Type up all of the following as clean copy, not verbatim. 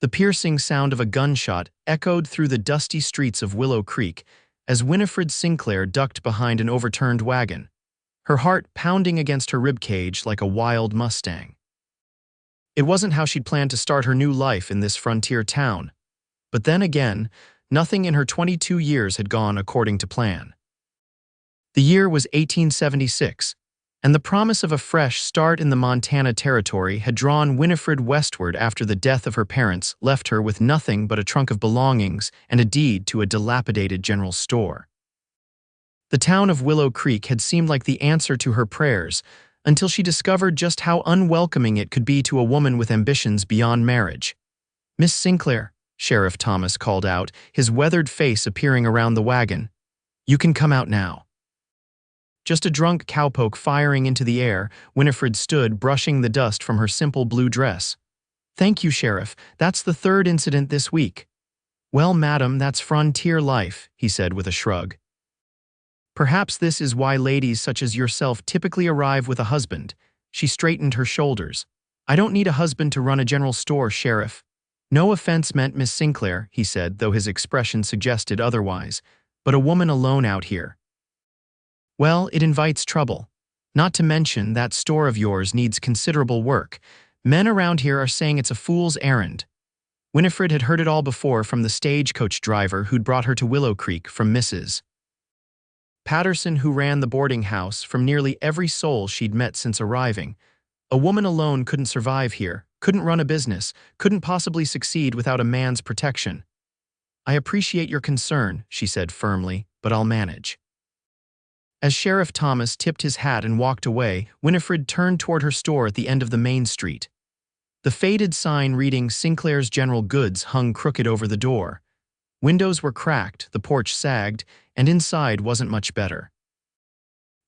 The piercing sound of a gunshot echoed through the dusty streets of Willow Creek as Winifred Sinclair ducked behind an overturned wagon, her heart pounding against her ribcage like a wild Mustang. It wasn't how she'd planned to start her new life in this frontier town. But then again, nothing in her 22 years had gone according to plan. The year was 1876, and the promise of a fresh start in the Montana Territory had drawn Winifred westward after the death of her parents left her with nothing but a trunk of belongings and a deed to a dilapidated general store. The town of Willow Creek had seemed like the answer to her prayers until she discovered just how unwelcoming it could be to a woman with ambitions beyond marriage. "Miss Sinclair," Sheriff Thomas called out, his weathered face appearing around the wagon. "You can come out now." Just a drunk cowpoke firing into the air, Winifred stood, brushing the dust from her simple blue dress. "Thank you, Sheriff. That's the third incident this week." "Well, madam, that's frontier life," he said with a shrug. "Perhaps this is why ladies such as yourself typically arrive with a husband." She straightened her shoulders. "I don't need a husband to run a general store, Sheriff." "No offense meant, Miss Sinclair," he said, though his expression suggested otherwise, "but a woman alone out here. Well, it invites trouble. Not to mention that store of yours needs considerable work. Men around here are saying it's a fool's errand." Winifred had heard it all before from the stagecoach driver who'd brought her to Willow Creek from Mrs. Patterson, who ran the boarding house, from nearly every soul she'd met since arriving. A woman alone couldn't survive here, couldn't run a business, couldn't possibly succeed without a man's protection. "I appreciate your concern," she said firmly, "but I'll manage." As Sheriff Thomas tipped his hat and walked away, Winifred turned toward her store at the end of the main street. The faded sign reading Sinclair's General Goods hung crooked over the door. Windows were cracked, the porch sagged, and inside wasn't much better.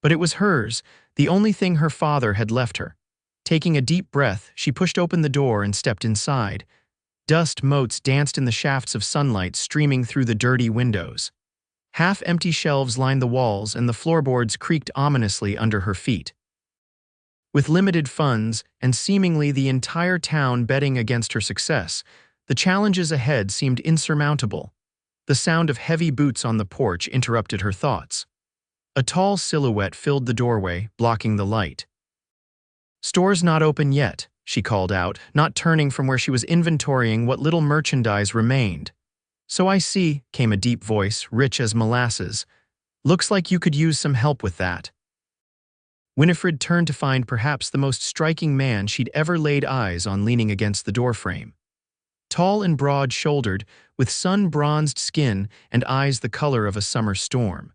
But it was hers, the only thing her father had left her. Taking a deep breath, she pushed open the door and stepped inside. Dust motes danced in the shafts of sunlight streaming through the dirty windows. Half-empty shelves lined the walls, and the floorboards creaked ominously under her feet. With limited funds, and seemingly the entire town betting against her success, the challenges ahead seemed insurmountable. The sound of heavy boots on the porch interrupted her thoughts. A tall silhouette filled the doorway, blocking the light. "Store's not open yet," she called out, not turning from where she was inventorying what little merchandise remained. "So I see," came a deep voice, rich as molasses. "Looks like you could use some help with that." Winifred turned to find perhaps the most striking man she'd ever laid eyes on leaning against the doorframe. Tall and broad-shouldered, with sun-bronzed skin and eyes the color of a summer storm.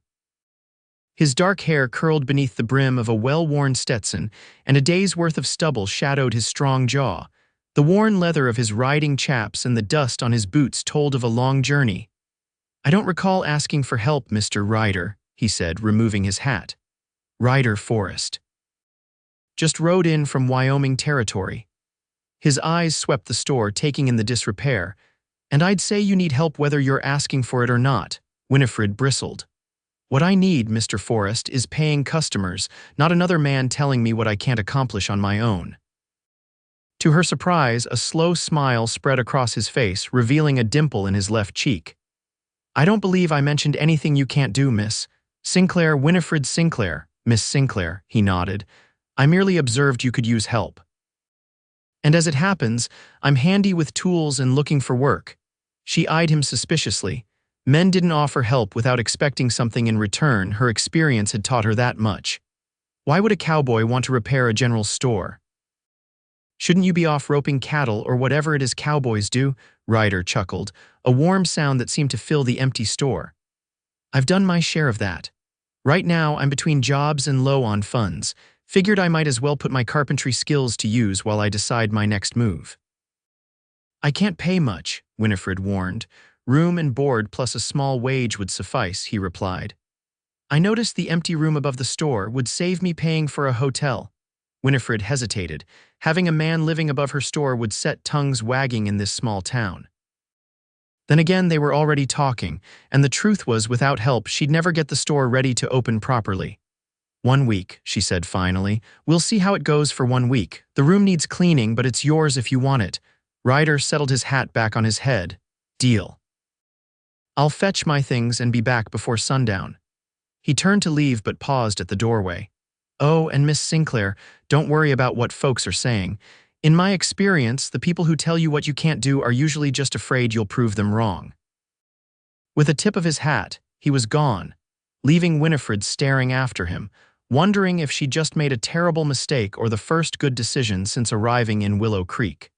His dark hair curled beneath the brim of a well-worn Stetson, and a day's worth of stubble shadowed his strong jaw. The worn leather of his riding chaps and the dust on his boots told of a long journey. "I don't recall asking for help, Mr. Ryder," he said, removing his hat. "Ryder Forrest. Just rode in from Wyoming Territory." His eyes swept the store, taking in the disrepair. "And I'd say you need help whether you're asking for it or not," Winifred bristled. "What I need, Mr. Forrest, is paying customers, not another man telling me what I can't accomplish on my own." To her surprise, a slow smile spread across his face, revealing a dimple in his left cheek. "I don't believe I mentioned anything you can't do, Miss Sinclair. Winifred Sinclair, Miss Sinclair," he nodded. "I merely observed you could use help. And as it happens, I'm handy with tools and looking for work." She eyed him suspiciously. Men didn't offer help without expecting something in return. Her experience had taught her that much. Why would a cowboy want to repair a general store? "Shouldn't you be off roping cattle or whatever it is cowboys do?" Ryder chuckled, a warm sound that seemed to fill the empty store. "I've done my share of that. Right now, I'm between jobs and low on funds. Figured I might as well put my carpentry skills to use while I decide my next move." "I can't pay much," Winifred warned. "Room and board plus a small wage would suffice," he replied. "I noticed the empty room above the store would save me paying for a hotel." Winifred hesitated. Having a man living above her store would set tongues wagging in this small town. Then again, they were already talking, and the truth was, without help, she'd never get the store ready to open properly. "1 week," she said finally. "We'll see how it goes for 1 week. The room needs cleaning, but it's yours if you want it. Ryder settled his hat back on his head. Deal. I'll fetch my things and be back before sundown. He turned to leave but paused at the doorway. Oh, and Miss Sinclair, don't worry about what folks are saying. In my experience, the people who tell you what you can't do are usually just afraid you'll prove them wrong. With a tip of his hat, he was gone, leaving Winifred staring after him, wondering if she'd just made a terrible mistake or the first good decision since arriving in Willow Creek.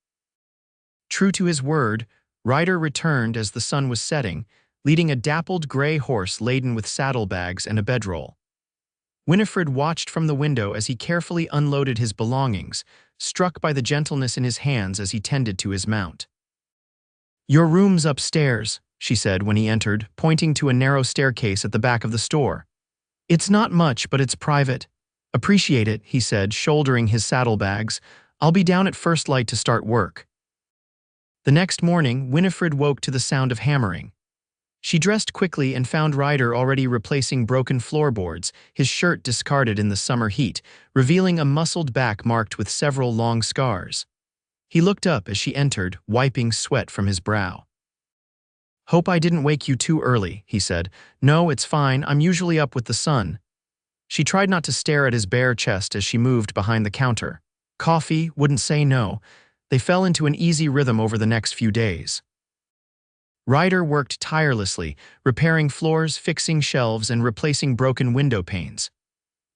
True to his word, Ryder returned as the sun was setting, leading a dappled gray horse laden with saddlebags and a bedroll. Winifred watched from the window as he carefully unloaded his belongings, struck by the gentleness in his hands as he tended to his mount. "Your room's upstairs," she said when he entered, pointing to a narrow staircase at the back of the store. "It's not much, but it's private. Appreciate it," he said, shouldering his saddlebags. "I'll be down at first light to start work." The next morning, Winifred woke to the sound of hammering. She dressed quickly and found Ryder already replacing broken floorboards, his shirt discarded in the summer heat, revealing a muscled back marked with several long scars. He looked up as she entered, wiping sweat from his brow. "Hope I didn't wake you too early," he said. "No, it's fine. I'm usually up with the sun." She tried not to stare at his bare chest as she moved behind the counter. Coffee, wouldn't say no. They fell into an easy rhythm over the next few days. Ryder worked tirelessly, repairing floors, fixing shelves, and replacing broken window panes.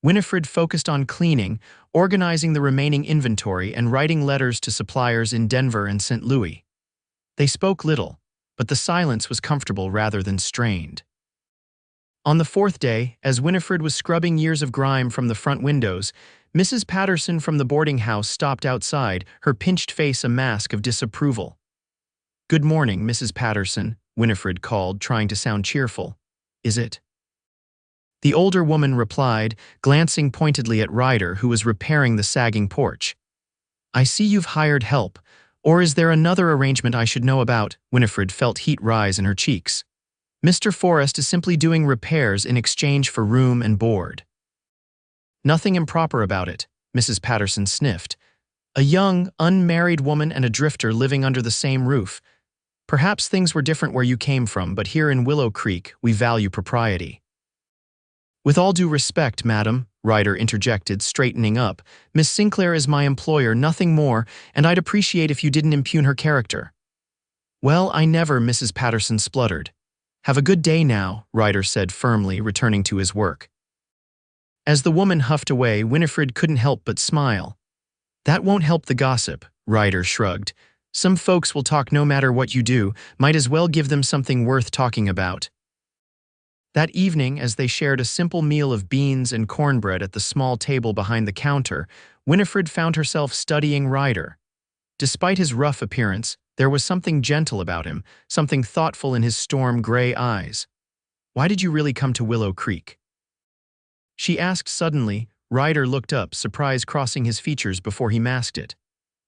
Winifred focused on cleaning, organizing the remaining inventory, and writing letters to suppliers in Denver and St. Louis. They spoke little, but the silence was comfortable rather than strained. On the fourth day, as Winifred was scrubbing years of grime from the front windows, Mrs. Patterson from the boarding house stopped outside, her pinched face a mask of disapproval. "Good morning, Mrs. Patterson," Winifred called, trying to sound cheerful. "Is it?" The older woman replied, glancing pointedly at Ryder, who was repairing the sagging porch. "I see you've hired help. Or is there another arrangement I should know about?" Winifred felt heat rise in her cheeks. "Mr. Forrest is simply doing repairs in exchange for room and board." "Nothing improper about it," Mrs. Patterson sniffed. "A young, unmarried woman and a drifter living under the same roof. Perhaps things were different where you came from, but here in Willow Creek, we value propriety." "With all due respect, madam," Ryder interjected, straightening up, "Miss Sinclair is my employer, nothing more, and I'd appreciate if you didn't impugn her character." "Well, I never," Mrs. Patterson spluttered. "Have a good day now," Ryder said firmly, returning to his work. As the woman huffed away, Winifred couldn't help but smile. "That won't help the gossip," Ryder shrugged. "Some folks will talk no matter what you do, might as well give them something worth talking about." That evening, as they shared a simple meal of beans and cornbread at the small table behind the counter, Winifred found herself studying Ryder. Despite his rough appearance, there was something gentle about him, something thoughtful in his storm-gray eyes. "Why did you really come to Willow Creek?" she asked suddenly. Ryder looked up, surprise crossing his features before he masked it.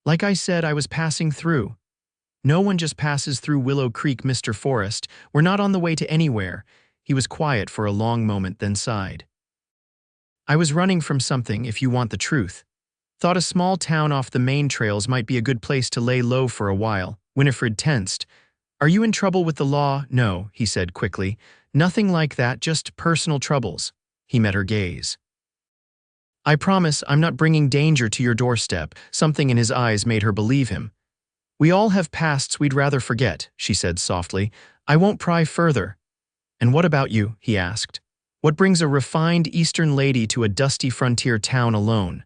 "Like I said, I was passing through." "No one just passes through Willow Creek, Mr. Forrest. We're not on the way to anywhere." He was quiet for a long moment, then sighed. "I was running from something, if you want the truth. Thought a small town off the main trails might be a good place to lay low for a while." Winifred tensed. "Are you in trouble with the law?" "No," he said quickly. "Nothing like that, just personal troubles." He met her gaze. "I promise I'm not bringing danger to your doorstep." Something in his eyes made her believe him. "We all have pasts we'd rather forget," she said softly. "I won't pry further." "And what about you?" he asked. "What brings a refined Eastern lady to a dusty frontier town alone?"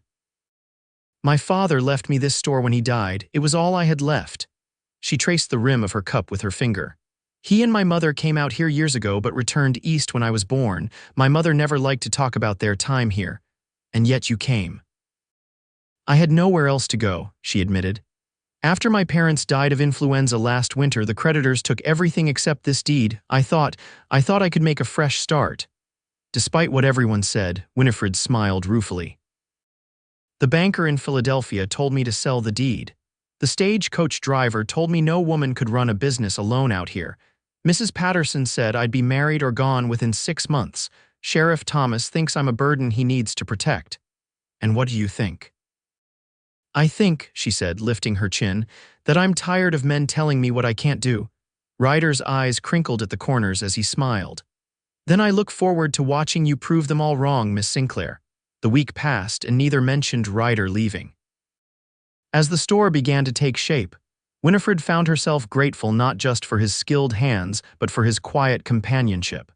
"My father left me this store when he died. It was all I had left." She traced the rim of her cup with her finger. "He and my mother came out here years ago but returned east when I was born. My mother never liked to talk about their time here. And yet you came." "I had nowhere else to go," she admitted. "After my parents died of influenza last winter, the creditors took everything except this deed. I thought I could make a fresh start." Despite what everyone said, Winifred smiled ruefully. "The banker in Philadelphia told me to sell the deed. The stagecoach driver told me no woman could run a business alone out here. Mrs. Patterson said I'd be married or gone within 6 months. Sheriff Thomas thinks I'm a burden he needs to protect. And what do you think?" "I think," she said, lifting her chin, That I'm tired of men telling me what I can't do. Ryder's eyes crinkled at the corners as he smiled. Then I look forward to watching you prove them all wrong, Miss Sinclair. The week passed and neither mentioned Ryder leaving. As the store began to take shape, Winifred found herself grateful not just for his skilled hands, but for his quiet companionship.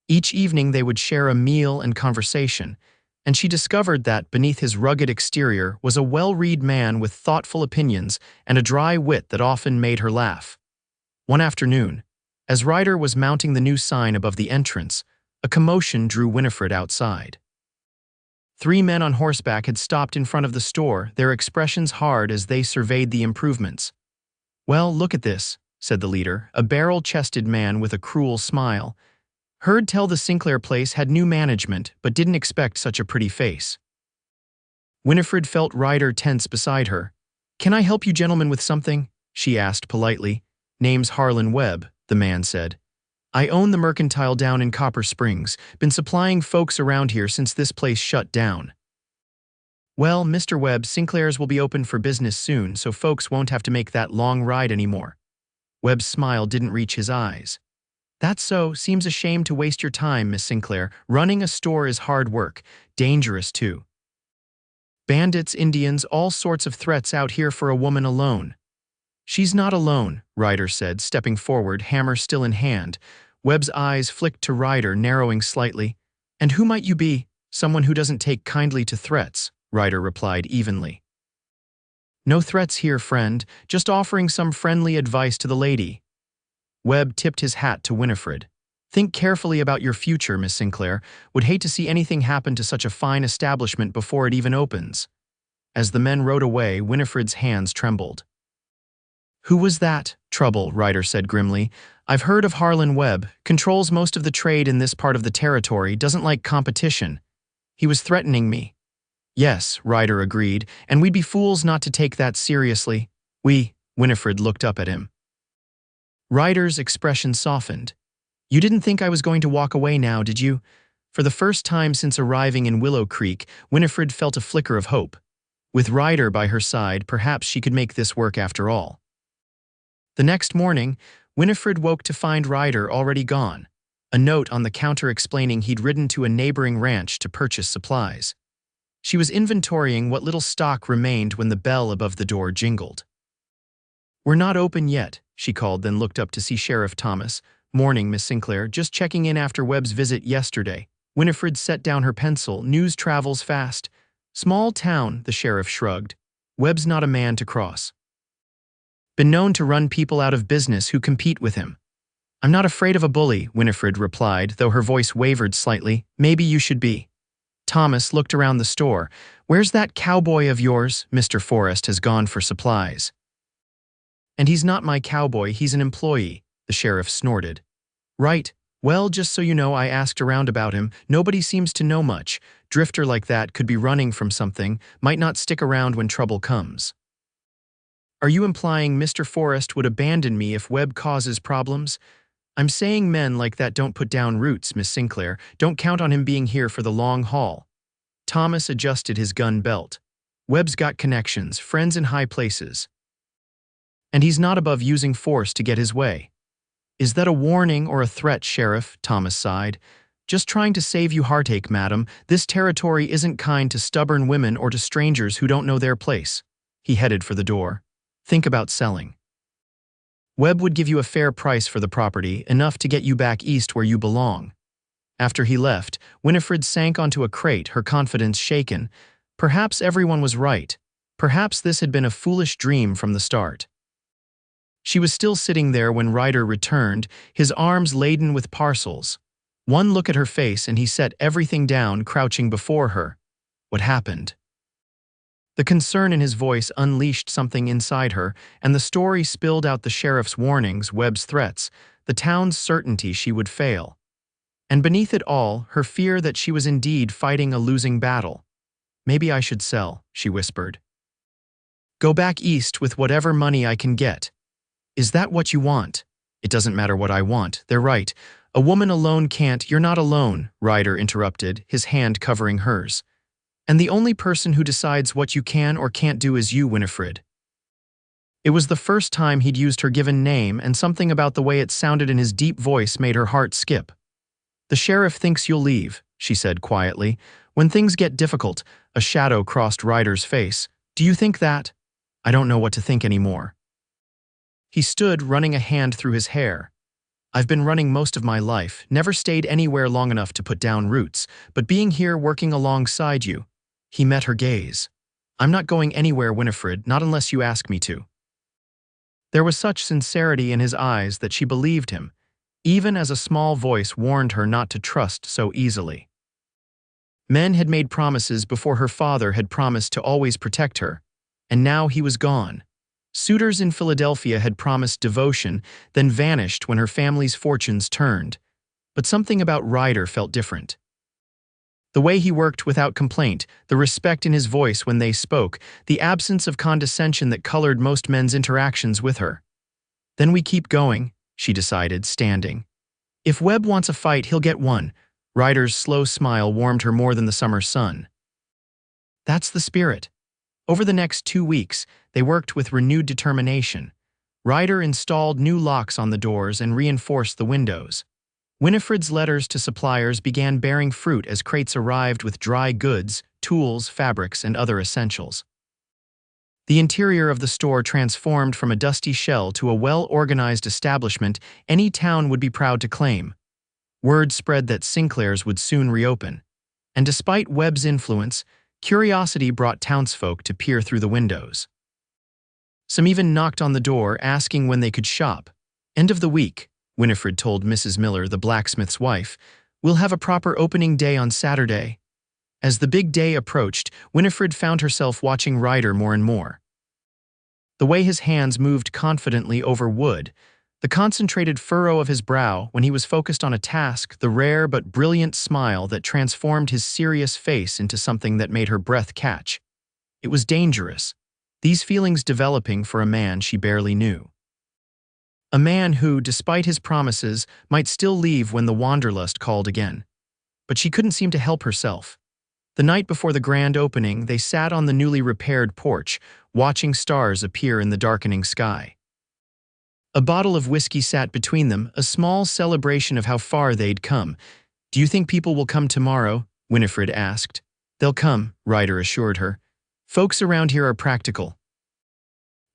Each evening they would share a meal and conversation, and she discovered that beneath his rugged exterior was a well-read man with thoughtful opinions and a dry wit that often made her laugh. One afternoon, as Ryder was mounting the new sign above the entrance, a commotion drew Winifred outside. 3 men on horseback had stopped in front of the store, their expressions hard as they surveyed the improvements. "Well, look at this," said the leader, a barrel-chested man with a cruel smile. "Heard tell the Sinclair place had new management, but didn't expect such a pretty face." Winifred felt Ryder tense beside her. "Can I help you gentlemen with something?" she asked politely. "Name's Harlan Webb," the man said. "I own the mercantile down in Copper Springs, been supplying folks around here since this place shut down." "Well, Mr. Webb, Sinclair's will be open for business soon, so folks won't have to make that long ride anymore." Webb's smile didn't reach his eyes. "That's so. Seems a shame to waste your time, Miss Sinclair. Running a store is hard work. Dangerous, too. Bandits, Indians, all sorts of threats out here for a woman alone." "She's not alone," Ryder said, stepping forward, hammer still in hand. Webb's eyes flicked to Ryder, narrowing slightly. "And who might you be?" "Someone who doesn't take kindly to threats," Ryder replied evenly. "No threats here, friend. Just offering some friendly advice to the lady." Webb tipped his hat to Winifred. "Think carefully about your future, Miss Sinclair. Would hate to see anything happen to such a fine establishment before it even opens." As the men rode away, Winifred's hands trembled. "Who was that?" "Trouble," Ryder said grimly. "I've heard of Harlan Webb. Controls most of the trade in this part of the territory, doesn't like competition. He was threatening me." "Yes," Ryder agreed, "and we'd be fools not to take that seriously." Winifred looked up at him. Ryder's expression softened. "You didn't think I was going to walk away now, did you?" For the first time since arriving in Willow Creek, Winifred felt a flicker of hope. With Ryder by her side, perhaps she could make this work after all. The next morning, Winifred woke to find Ryder already gone, a note on the counter explaining he'd ridden to a neighboring ranch to purchase supplies. She was inventorying what little stock remained when the bell above the door jingled. "We're not open yet," she called, then looked up to see Sheriff Thomas. "Morning, Miss Sinclair. Just checking in after Webb's visit yesterday." Winifred set down her pencil. "News travels fast." "Small town," the sheriff shrugged. "Webb's not a man to cross. Been known to run people out of business who compete with him." "I'm not afraid of a bully," Winifred replied, though her voice wavered slightly. "Maybe you should be." Thomas looked around the store. "Where's that cowboy of yours?" "Mr. Forrest has gone for supplies." "And he's not my cowboy, he's an employee," the sheriff snorted. "Right. Well, just so you know, I asked around about him. Nobody seems to know much. Drifter like that could be running from something, might not stick around when trouble comes." "Are you implying Mr. Forrest would abandon me if Webb causes problems?" "I'm saying men like that don't put down roots, Miss Sinclair. Don't count on him being here for the long haul." Thomas adjusted his gun belt. "Webb's got connections, friends in high places. And he's not above using force to get his way." "Is that a warning or a threat, Sheriff?" Thomas sighed. "Just trying to save you heartache, madam. This territory isn't kind to stubborn women or to strangers who don't know their place." He headed for the door. "Think about selling. Webb would give you a fair price for the property, enough to get you back east where you belong." After he left, Winifred sank onto a crate, her confidence shaken. Perhaps everyone was right. Perhaps this had been a foolish dream from the start. She was still sitting there when Ryder returned, his arms laden with parcels. One look at her face and he set everything down, crouching before her. "What happened?" The concern in his voice unleashed something inside her, and the story spilled out the sheriff's warnings, Webb's threats, the town's certainty she would fail. And beneath it all, her fear that she was indeed fighting a losing battle. "Maybe I should sell," she whispered. "Go back east with whatever money I can get." "Is that what you want?" "It doesn't matter what I want. They're right. A woman alone can't." "You're not alone," Ryder interrupted, his hand covering hers. "And the only person who decides what you can or can't do is you, Winifred." It was the first time he'd used her given name, and something about the way it sounded in his deep voice made her heart skip. "The sheriff thinks you'll leave," she said quietly. "When things get difficult," a shadow crossed Ryder's face. "Do you think that?" "I don't know what to think anymore." He stood, running a hand through his hair. "I've been running most of my life, never stayed anywhere long enough to put down roots, but being here working alongside you." He met her gaze. "I'm not going anywhere, Winifred, not unless you ask me to." There was such sincerity in his eyes that she believed him, even as a small voice warned her not to trust so easily. Men had made promises before her father had promised to always protect her, and now he was gone. Suitors in Philadelphia had promised devotion, then vanished when her family's fortunes turned. But something about Ryder felt different. The way he worked without complaint, the respect in his voice when they spoke, the absence of condescension that colored most men's interactions with her. "Then we keep going," she decided, standing. "If Webb wants a fight, he'll get one." Ryder's slow smile warmed her more than the summer sun. "That's the spirit." Over the next 2 weeks, they worked with renewed determination. Ryder installed new locks on the doors and reinforced the windows. Winifred's letters to suppliers began bearing fruit as crates arrived with dry goods, tools, fabrics, and other essentials. The interior of the store transformed from a dusty shell to a well-organized establishment any town would be proud to claim. Word spread that Sinclair's would soon reopen. And despite Webb's influence, curiosity brought townsfolk to peer through the windows. Some even knocked on the door, asking when they could shop. "End of the week," Winifred told Mrs. Miller, the blacksmith's wife. "We'll have a proper opening day on Saturday." As the big day approached, Winifred found herself watching Ryder more and more. The way his hands moved confidently over wood, the concentrated furrow of his brow when he was focused on a task, the rare but brilliant smile that transformed his serious face into something that made her breath catch. It was dangerous, these feelings developing for a man she barely knew. A man who, despite his promises, might still leave when the wanderlust called again. But she couldn't seem to help herself. The night before the grand opening, they sat on the newly repaired porch, watching stars appear in the darkening sky. A bottle of whiskey sat between them, a small celebration of how far they'd come. "Do you think people will come tomorrow?" Winifred asked. "They'll come," Ryder assured her. "Folks around here are practical.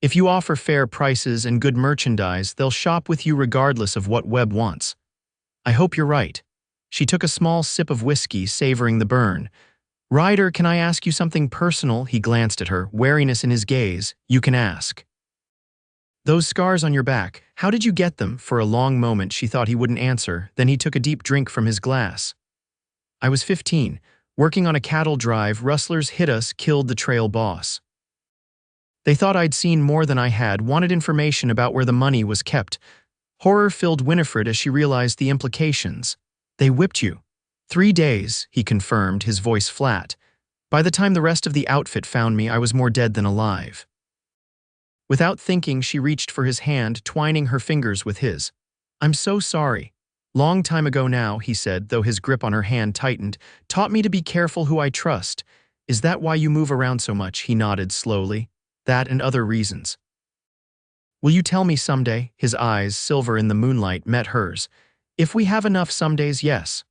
If you offer fair prices and good merchandise, they'll shop with you regardless of what Webb wants." "I hope you're right." She took a small sip of whiskey, savoring the burn. "Ryder, can I ask you something personal?" He glanced at her, wariness in his gaze. "You can ask." "Those scars on your back, how did you get them?" For a long moment she thought he wouldn't answer, then he took a deep drink from his glass. "I was 15, working on a cattle drive. Rustlers hit us, killed the trail boss. They thought I'd seen more than I had, wanted information about where the money was kept." Horror filled Winifred as she realized the implications. "They whipped you." 3 days, he confirmed, his voice flat. "By the time the rest of the outfit found me, I was more dead than alive." Without thinking, she reached for his hand, twining her fingers with his. "I'm so sorry." "Long time ago now," he said, though his grip on her hand tightened. "Taught me to be careful who I trust." "Is that why you move around so much?" He nodded slowly. "That and other reasons." "Will you tell me someday?" His eyes, silver in the moonlight, met hers. "If we have enough, some days, yes."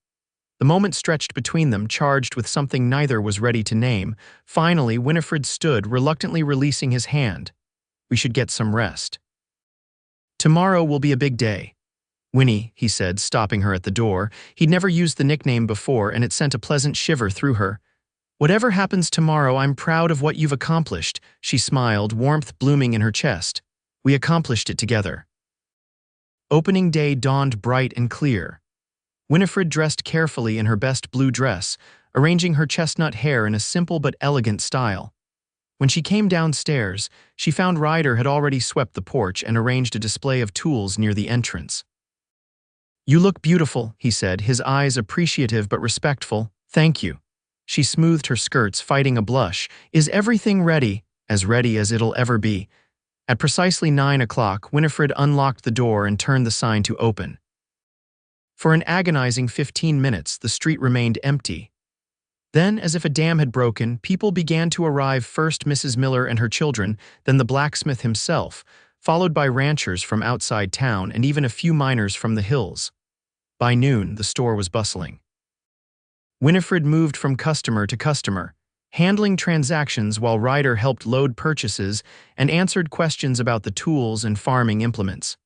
The moment stretched between them, charged with something neither was ready to name. Finally, Winifred stood, reluctantly releasing his hand. "We should get some rest. Tomorrow will be a big day." "Winnie," he said, stopping her at the door. He'd never used the nickname before, and it sent a pleasant shiver through her. "Whatever happens tomorrow, I'm proud of what you've accomplished." She smiled, warmth blooming in her chest. "We accomplished it together." Opening day dawned bright and clear. Winifred dressed carefully in her best blue dress, arranging her chestnut hair in a simple but elegant style. When she came downstairs, she found Ryder had already swept the porch and arranged a display of tools near the entrance. "You look beautiful," he said, his eyes appreciative but respectful. "Thank you." She smoothed her skirts, fighting a blush. "Is everything ready?" "As ready as it'll ever be." At precisely 9 o'clock, Winifred unlocked the door and turned the sign to open. For an agonizing 15 minutes, the street remained empty. Then, as if a dam had broken, people began to arrive, first Mrs. Miller and her children, then the blacksmith himself, followed by ranchers from outside town and even a few miners from the hills. By noon, the store was bustling. Winifred moved from customer to customer, handling transactions while Ryder helped load purchases and answered questions about the tools and farming implements.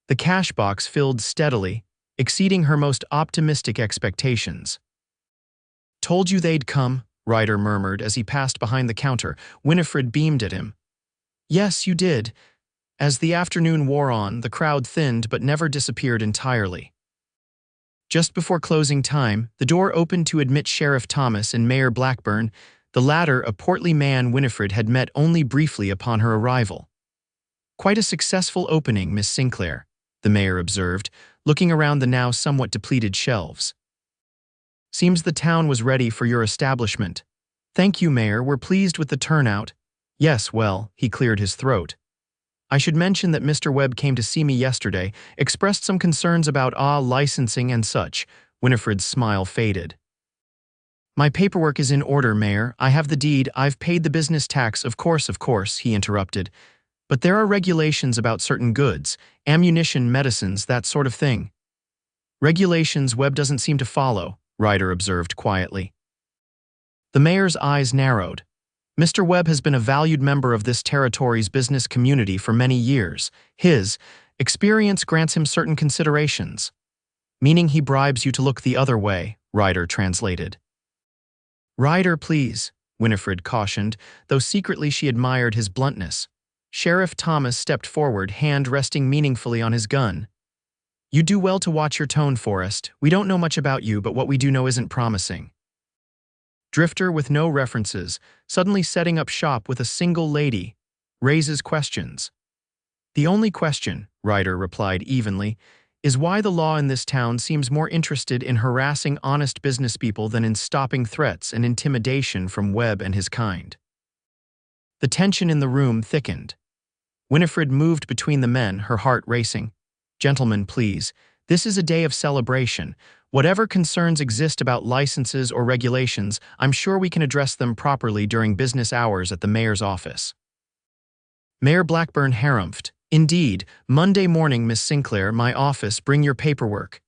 The cash box filled steadily, exceeding her most optimistic expectations. "Told you they'd come," Ryder murmured as he passed behind the counter. Winifred beamed at him. "Yes, you did." As the afternoon wore on, the crowd thinned but never disappeared entirely. Just before closing time, the door opened to admit Sheriff Thomas and Mayor Blackburn, the latter a portly man Winifred had met only briefly upon her arrival. "Quite a successful opening, Miss Sinclair," the mayor observed, looking around the now somewhat depleted shelves. "Seems the town was ready for your establishment." "Thank you, Mayor, we're pleased with the turnout." "Yes, well," he cleared his throat. "I should mention that Mr. Webb came to see me yesterday, expressed some concerns about licensing and such." Winifred's smile faded. "My paperwork is in order, Mayor. I have the deed, I've paid the business tax, of course," he interrupted. "But there are regulations about certain goods, ammunition, medicines, that sort of thing." "Regulations Webb doesn't seem to follow," Ryder observed quietly. The mayor's eyes narrowed. "Mr. Webb has been a valued member of this territory's business community for many years. His experience grants him certain considerations." "Meaning he bribes you to look the other way," Ryder translated. "Ryder, please," Winifred cautioned, though secretly she admired his bluntness. Sheriff Thomas stepped forward, hand resting meaningfully on his gun. "You do well to watch your tone, Forrest. We don't know much about you, but what we do know isn't promising." Drifter with no references, suddenly setting up shop with a single lady, raises questions. "The only question," Ryder replied evenly, "is why the law in this town seems more interested in harassing honest business people than in stopping threats and intimidation from Webb and his kind." The tension in the room thickened. Winifred moved between the men, her heart racing. "Gentlemen, please, this is a day of celebration. Whatever concerns exist about licenses or regulations, I'm sure we can address them properly during business hours at the mayor's office." Mayor Blackburn harumphed. "Indeed, Monday morning, Miss Sinclair, my office, bring your paperwork."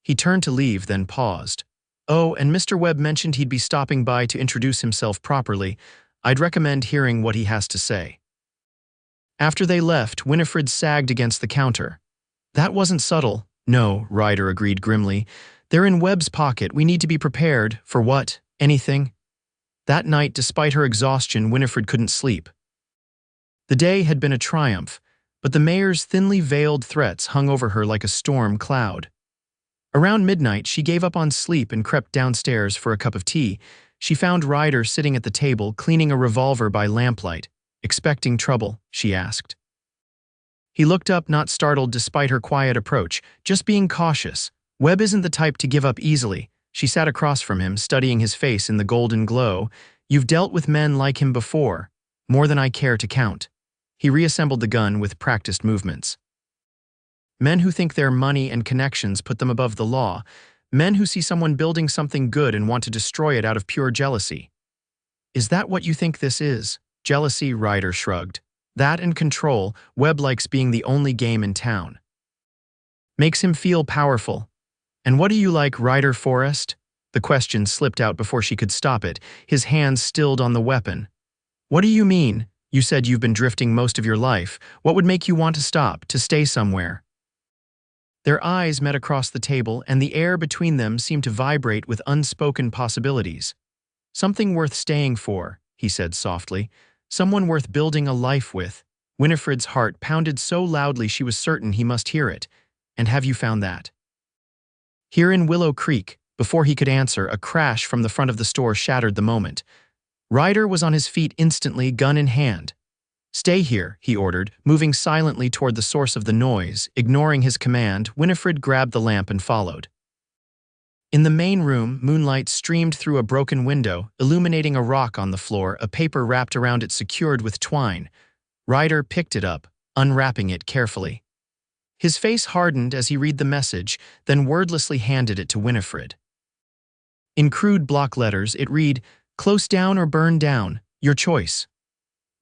He turned to leave, then paused. "Oh, and Mr. Webb mentioned he'd be stopping by to introduce himself properly. I'd recommend hearing what he has to say." After they left, Winifred sagged against the counter. "That wasn't subtle." "No," Ryder agreed grimly. "They're in Webb's pocket. We need to be prepared." "For what? Anything?" That night, despite her exhaustion, Winifred couldn't sleep. The day had been a triumph, but the mayor's thinly veiled threats hung over her like a storm cloud. Around midnight, she gave up on sleep and crept downstairs for a cup of tea. She found Ryder sitting at the table, cleaning a revolver by lamplight. "Expecting trouble?" she asked. He looked up, not startled despite her quiet approach, just being cautious. "Webb isn't the type to give up easily." She sat across from him, studying his face in the golden glow. "You've dealt with men like him before, more than I care to count." He reassembled the gun with practiced movements. "Men who think their money and connections put them above the law. Men who see someone building something good and want to destroy it out of pure jealousy." "Is that what you think this is?" "Jealousy," Ryder shrugged. "That and control. Webb likes being the only game in town. Makes him feel powerful." "And what do you like, Ryder Forrest?" The question slipped out before she could stop it, his hands stilled on the weapon. "What do you mean? You said you've been drifting most of your life. What would make you want to stop, to stay somewhere?" Their eyes met across the table, and the air between them seemed to vibrate with unspoken possibilities. "Something worth staying for," he said softly. "Someone worth building a life with." Winifred's heart pounded so loudly she was certain he must hear it. "And have you found that?" "Here in Willow Creek." Before he could answer, a crash from the front of the store shattered the moment. Ryder was on his feet instantly, gun in hand. "Stay here," he ordered, moving silently toward the source of the noise. Ignoring his command, Winifred grabbed the lamp and followed. In the main room, moonlight streamed through a broken window, illuminating a rock on the floor, a paper wrapped around it secured with twine. Ryder picked it up, unwrapping it carefully. His face hardened as he read the message, then wordlessly handed it to Winifred. In crude block letters, it read, "Close down or burn down, your choice."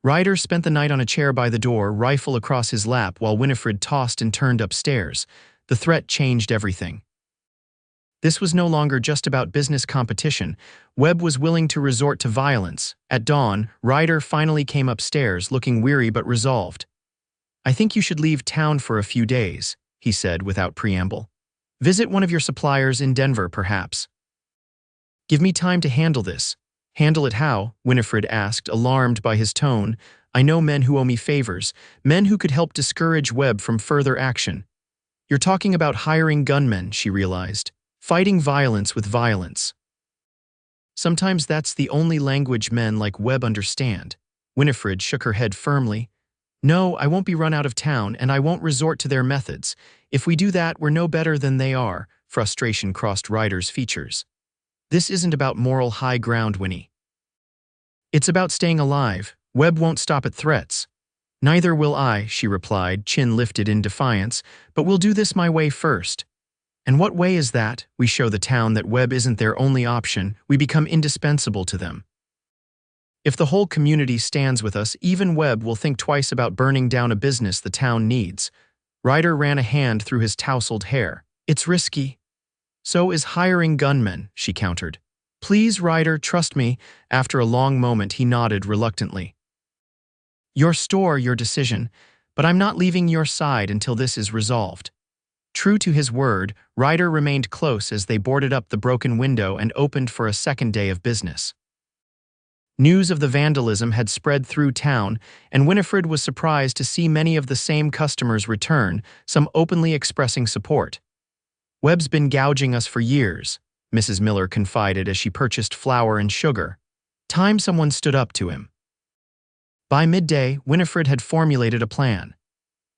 Ryder spent the night on a chair by the door, rifle across his lap, while Winifred tossed and turned upstairs. The threat changed everything. This was no longer just about business competition. Webb was willing to resort to violence. At dawn, Ryder finally came upstairs, looking weary but resolved. "I think you should leave town for a few days," he said without preamble. "Visit one of your suppliers in Denver, perhaps." "Give me time to handle this." "Handle it how?" Winifred asked, alarmed by his tone. "I know men who owe me favors, men who could help discourage Webb from further action." "You're talking about hiring gunmen," she realized. "Fighting violence with violence. Sometimes that's the only language men like Webb understand." Winifred shook her head firmly. "No, I won't be run out of town, and I won't resort to their methods. If we do that, we're no better than they are." Frustration crossed Ryder's features. "This isn't about moral high ground, Winnie. It's about staying alive. Webb won't stop at threats." "Neither will I," she replied, chin lifted in defiance, "but we'll do this my way first." "And what way is that?" "We show the town that Webb isn't their only option. We become indispensable to them. If the whole community stands with us, even Webb will think twice about burning down a business the town needs." Ryder ran a hand through his tousled hair. "It's risky." "So is hiring gunmen," she countered. "Please, Ryder, trust me." After a long moment, he nodded reluctantly. "Your store, your decision, but I'm not leaving your side until this is resolved." True to his word, Ryder remained close as they boarded up the broken window and opened for a second day of business. News of the vandalism had spread through town, and Winifred was surprised to see many of the same customers return, some openly expressing support. "Webb's been gouging us for years," Mrs. Miller confided as she purchased flour and sugar. "Time someone stood up to him." By midday, Winifred had formulated a plan.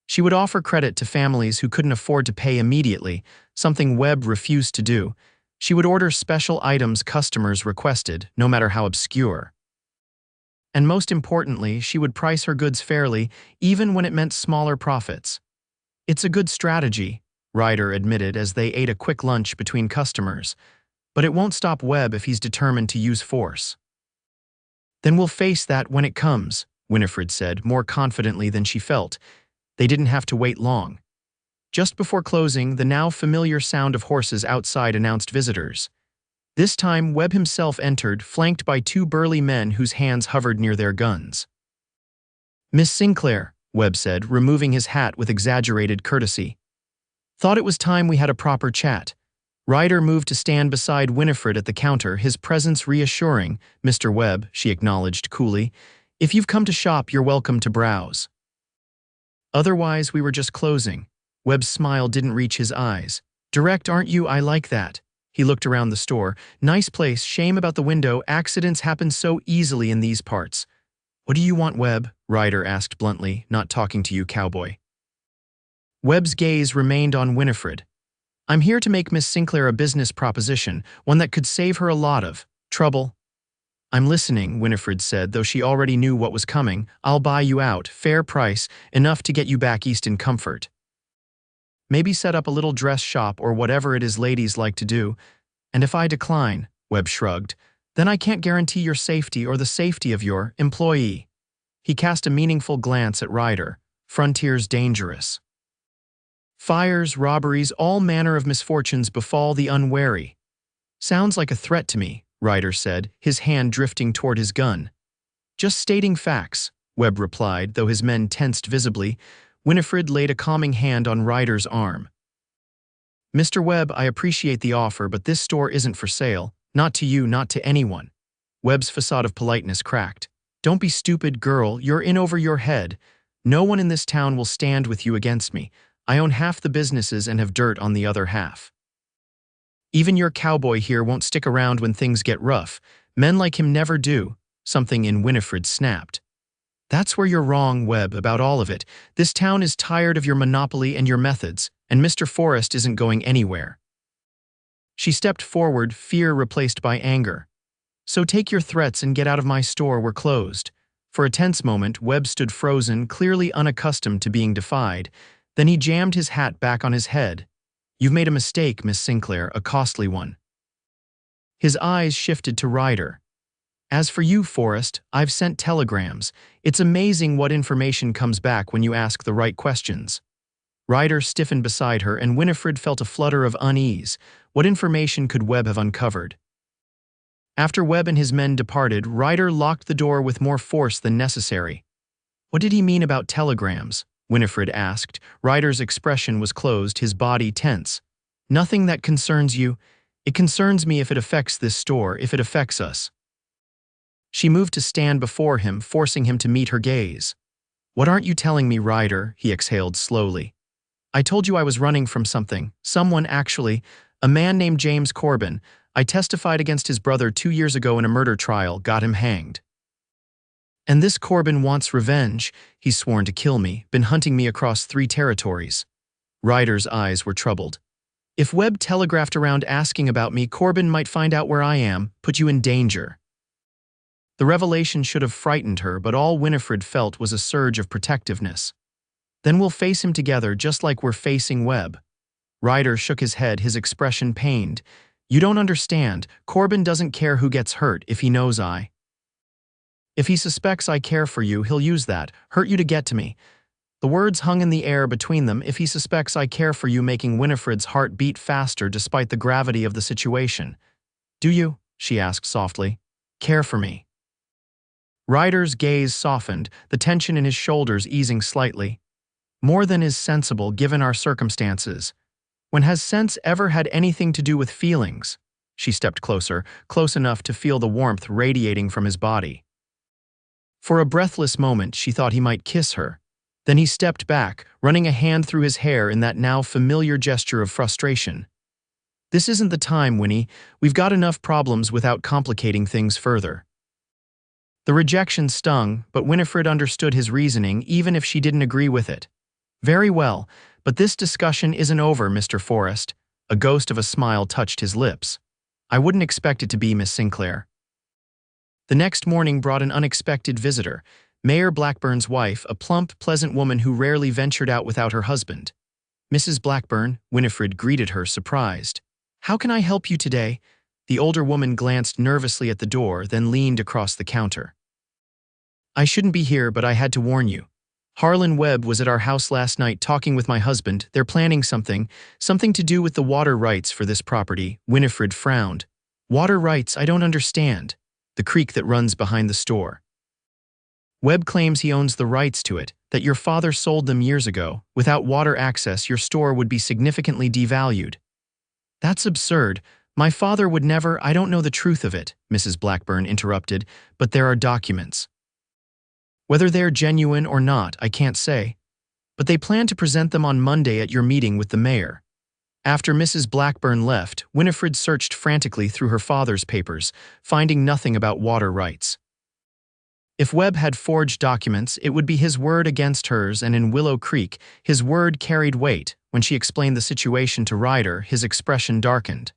She would offer credit to families who couldn't afford to pay immediately, something Webb refused to do. She would order special items customers requested, no matter how obscure. And most importantly, she would price her goods fairly, even when it meant smaller profits. "It's a good strategy," Ryder admitted as they ate a quick lunch between customers. "But it won't stop Webb if he's determined to use force." "Then we'll face that when it comes," Winifred said, more confidently than she felt. They didn't have to wait long. Just before closing, the now familiar sound of horses outside announced visitors. This time, Webb himself entered, flanked by two burly men whose hands hovered near their guns. "Miss Sinclair," Webb said, removing his hat with exaggerated courtesy. "Thought it was time we had a proper chat." Ryder moved to stand beside Winifred at the counter, his presence reassuring. "Mr. Webb," she acknowledged coolly, "if you've come to shop, you're welcome to browse. Otherwise, we were just closing." Webb's smile didn't reach his eyes. "Direct, aren't you? I like that." He looked around the store. "Nice place, shame about the window. Accidents happen so easily in these parts." "What do you want, Webb?" Ryder asked bluntly. "Not talking to you, Cowboy." Webb's gaze remained on Winifred. "I'm here to make Miss Sinclair a business proposition, one that could save her a lot of trouble." "I'm listening," Winifred said, though she already knew what was coming. "I'll buy you out, fair price, enough to get you back east in comfort. Maybe set up a little dress shop or whatever it is ladies like to do. And if I decline," Webb shrugged, "then I can't guarantee your safety or the safety of your employee." He cast a meaningful glance at Ryder. "Frontier's dangerous. Fires, robberies, all manner of misfortunes befall the unwary." "Sounds like a threat to me," Ryder said, his hand drifting toward his gun. "Just stating facts," Webb replied, though his men tensed visibly. Winifred laid a calming hand on Ryder's arm. "Mr. Webb, I appreciate the offer, but this store isn't for sale. Not to you, not to anyone." Webb's facade of politeness cracked. "Don't be stupid, girl. You're in over your head. No one in this town will stand with you against me. I own half the businesses and have dirt on the other half. Even your Cowboy here won't stick around when things get rough. Men like him never do." Something in Winifred snapped. "That's where you're wrong, Webb, about all of it. This town is tired of your monopoly and your methods, and Mr. Forrest isn't going anywhere." She stepped forward, fear replaced by anger. "So take your threats and get out of my store. We're closed." For a tense moment, Webb stood frozen, clearly unaccustomed to being defied. Then he jammed his hat back on his head. "You've made a mistake, Miss Sinclair, a costly one." His eyes shifted to Ryder. As for you, Forrest, I've sent telegrams. It's amazing what information comes back when you ask the right questions. Ryder stiffened beside her, and Winifred felt a flutter of unease. What information could Webb have uncovered? After Webb and his men departed, Ryder locked the door with more force than necessary. What did he mean about telegrams? Winifred asked. Ryder's expression was closed, his body tense. Nothing that concerns you. It concerns me if it affects this store, if it affects us. She moved to stand before him, forcing him to meet her gaze. What aren't you telling me, Ryder? He exhaled slowly. I told you I was running from something. Someone, actually. A man named James Corbin. I testified against his brother 2 years ago in a murder trial, got him hanged. And this Corbin wants revenge. He's sworn to kill me, been hunting me across 3 territories. Ryder's eyes were troubled. If Webb telegraphed around asking about me, Corbin might find out where I am, put you in danger. The revelation should have frightened her, but all Winifred felt was a surge of protectiveness. Then we'll face him together, just like we're facing Webb. Ryder shook his head, his expression pained. You don't understand. Corbin doesn't care who gets hurt if he knows I. If he suspects I care for you, he'll use that, hurt you to get to me. The words hung in the air between them. If he suspects I care for you, making Winifred's heart beat faster despite the gravity of the situation. Do you, she asked softly, care for me? Ryder's gaze softened, the tension in his shoulders easing slightly. More than is sensible given our circumstances. When has sense ever had anything to do with feelings? She stepped closer, close enough to feel the warmth radiating from his body. For a breathless moment, she thought he might kiss her. Then he stepped back, running a hand through his hair in that now familiar gesture of frustration. This isn't the time, Winnie. We've got enough problems without complicating things further. The rejection stung, but Winifred understood his reasoning, even if she didn't agree with it. Very well, but this discussion isn't over, Mr. Forrest. A ghost of a smile touched his lips. I wouldn't expect it to be, Miss Sinclair. The next morning brought an unexpected visitor, Mayor Blackburn's wife, a plump, pleasant woman who rarely ventured out without her husband. Mrs. Blackburn, Winifred greeted her, surprised. How can I help you today? The older woman glanced nervously at the door, then leaned across the counter. I shouldn't be here, but I had to warn you. Harlan Webb was at our house last night talking with my husband. They're planning something to do with the water rights for this property. Winifred frowned. Water rights? I don't understand. The creek that runs behind the store. Webb claims he owns the rights to it, that your father sold them years ago. Without water access, your store would be significantly devalued. That's absurd. My father would never. I don't know the truth of it, Mrs. Blackburn interrupted, but there are documents. Whether they're genuine or not, I can't say. But they plan to present them on Monday at your meeting with the mayor. After Mrs. Blackburn left, Winifred searched frantically through her father's papers, finding nothing about water rights. If Webb had forged documents, it would be his word against hers, and in Willow Creek, his word carried weight. When she explained the situation to Ryder, his expression darkened.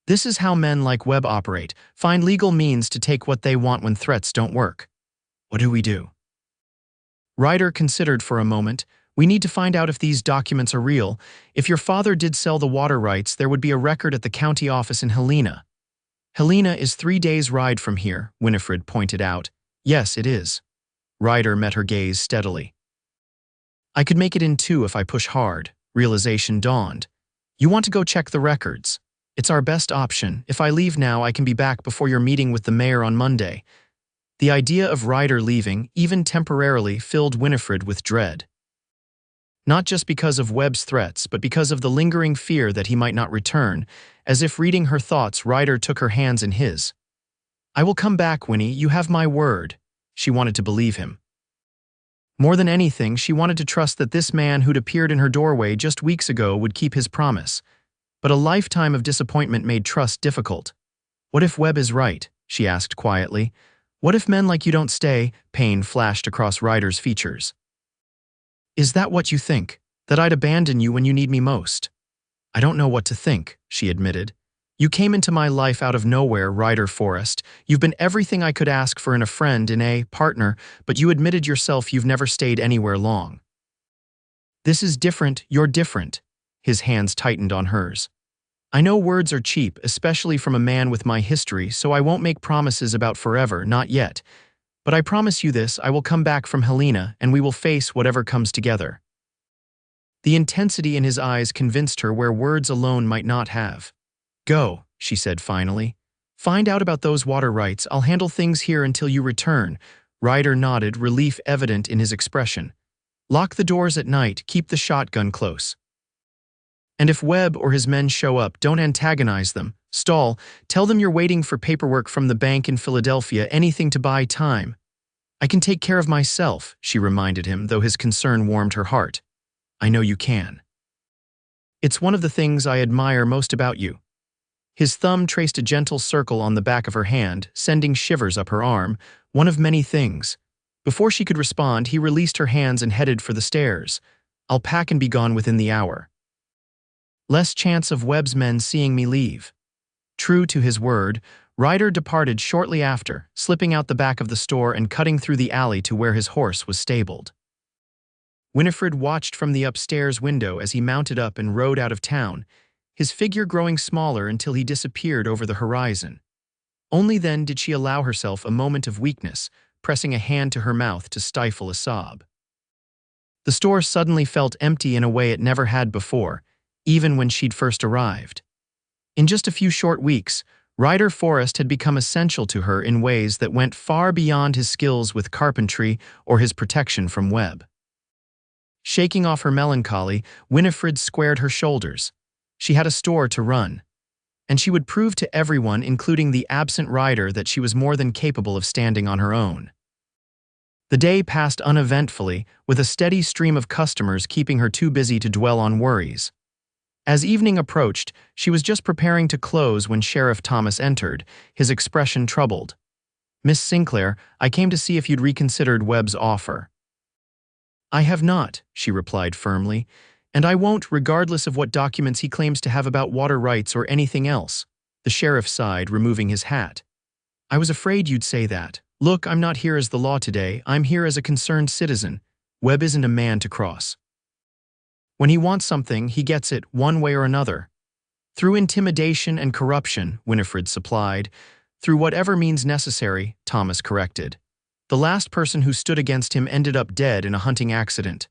This is how men like Webb operate, find legal means to take what they want when threats don't work. What do we do? Ryder considered for a moment. We need to find out if these documents are real. If your father did sell the water rights, there would be a record at the county office in Helena. Helena is 3 days' ride from here, Winifred pointed out. Yes, it is. Ryder met her gaze steadily. I could make it in 2 if I push hard. Realization dawned. You want to go check the records. It's our best option. If I leave now, I can be back before your meeting with the mayor on Monday. The idea of Ryder leaving, even temporarily, filled Winifred with dread. Not just because of Webb's threats, but because of the lingering fear that he might not return. As if reading her thoughts, Ryder took her hands in his. I will come back, Winnie. You have my word. She wanted to believe him. More than anything, she wanted to trust that this man who'd appeared in her doorway just weeks ago would keep his promise. But a lifetime of disappointment made trust difficult. What if Webb is right? She asked quietly. What if men like you don't stay? Pain flashed across Ryder's features. Is that what you think? That I'd abandon you when you need me most? I don't know what to think, she admitted. You came into my life out of nowhere, Ryder Forrest. You've been everything I could ask for in a friend, in a partner, but you admitted yourself you've never stayed anywhere long. This is different. You're different. His hands tightened on hers. I know words are cheap, especially from a man with my history, so I won't make promises about forever, not yet. But I promise you this, I will come back from Helena and we will face whatever comes together. The intensity in his eyes convinced her where words alone might not have. Go, she said finally. Find out about those water rights. I'll handle things here until you return. Ryder nodded, relief evident in his expression. Lock the doors at night, keep the shotgun close. And if Webb or his men show up, don't antagonize them. Stall, tell them you're waiting for paperwork from the bank in Philadelphia, anything to buy time. I can take care of myself, she reminded him, though his concern warmed her heart. I know you can. It's one of the things I admire most about you. His thumb traced a gentle circle on the back of her hand, sending shivers up her arm, one of many things. Before she could respond, he released her hands and headed for the stairs. I'll pack and be gone within the hour. Less chance of Webb's men seeing me leave. True to his word, Ryder departed shortly after, slipping out the back of the store and cutting through the alley to where his horse was stabled. Winifred watched from the upstairs window as he mounted up and rode out of town, his figure growing smaller until he disappeared over the horizon. Only then did she allow herself a moment of weakness, pressing a hand to her mouth to stifle a sob. The store suddenly felt empty in a way it never had before, even when she'd first arrived. In just a few short weeks, Ryder Forrest had become essential to her in ways that went far beyond his skills with carpentry or his protection from Webb. Shaking off her melancholy, Winifred squared her shoulders. She had a store to run, and she would prove to everyone, including the absent Ryder, that she was more than capable of standing on her own. The day passed uneventfully, with a steady stream of customers keeping her too busy to dwell on worries. As evening approached, she was just preparing to close when Sheriff Thomas entered, his expression troubled. Miss Sinclair, I came to see if you'd reconsidered Webb's offer. I have not, she replied firmly, and I won't, regardless of what documents he claims to have about water rights or anything else. The sheriff sighed, removing his hat. I was afraid you'd say that. Look, I'm not here as the law today, I'm here as a concerned citizen. Webb isn't a man to cross. When he wants something, he gets it, one way or another. Through intimidation and corruption, Winifred supplied. Through whatever means necessary, Thomas corrected. The last person who stood against him ended up dead in a hunting accident.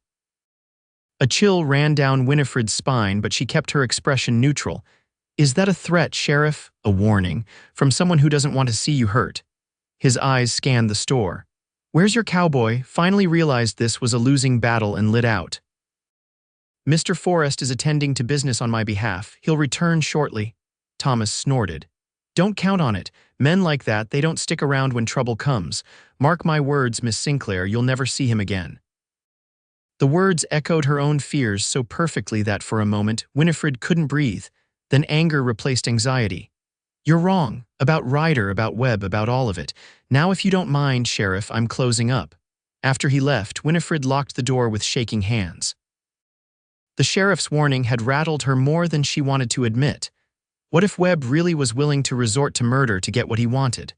A chill ran down Winifred's spine, but she kept her expression neutral. Is that a threat, Sheriff? A warning, from someone who doesn't want to see you hurt. His eyes scanned the store. Where's your cowboy? Finally realized this was a losing battle and lit out. Mr. Forrest is attending to business on my behalf. He'll return shortly. Thomas snorted. Don't count on it. Men like that, they don't stick around when trouble comes. Mark my words, Miss Sinclair, you'll never see him again. The words echoed her own fears so perfectly that for a moment, Winifred couldn't breathe. Then anger replaced anxiety. You're wrong. About Ryder, about Webb, about all of it. Now if you don't mind, Sheriff, I'm closing up. After he left, Winifred locked the door with shaking hands. The sheriff's warning had rattled her more than she wanted to admit. What if Webb really was willing to resort to murder to get what he wanted?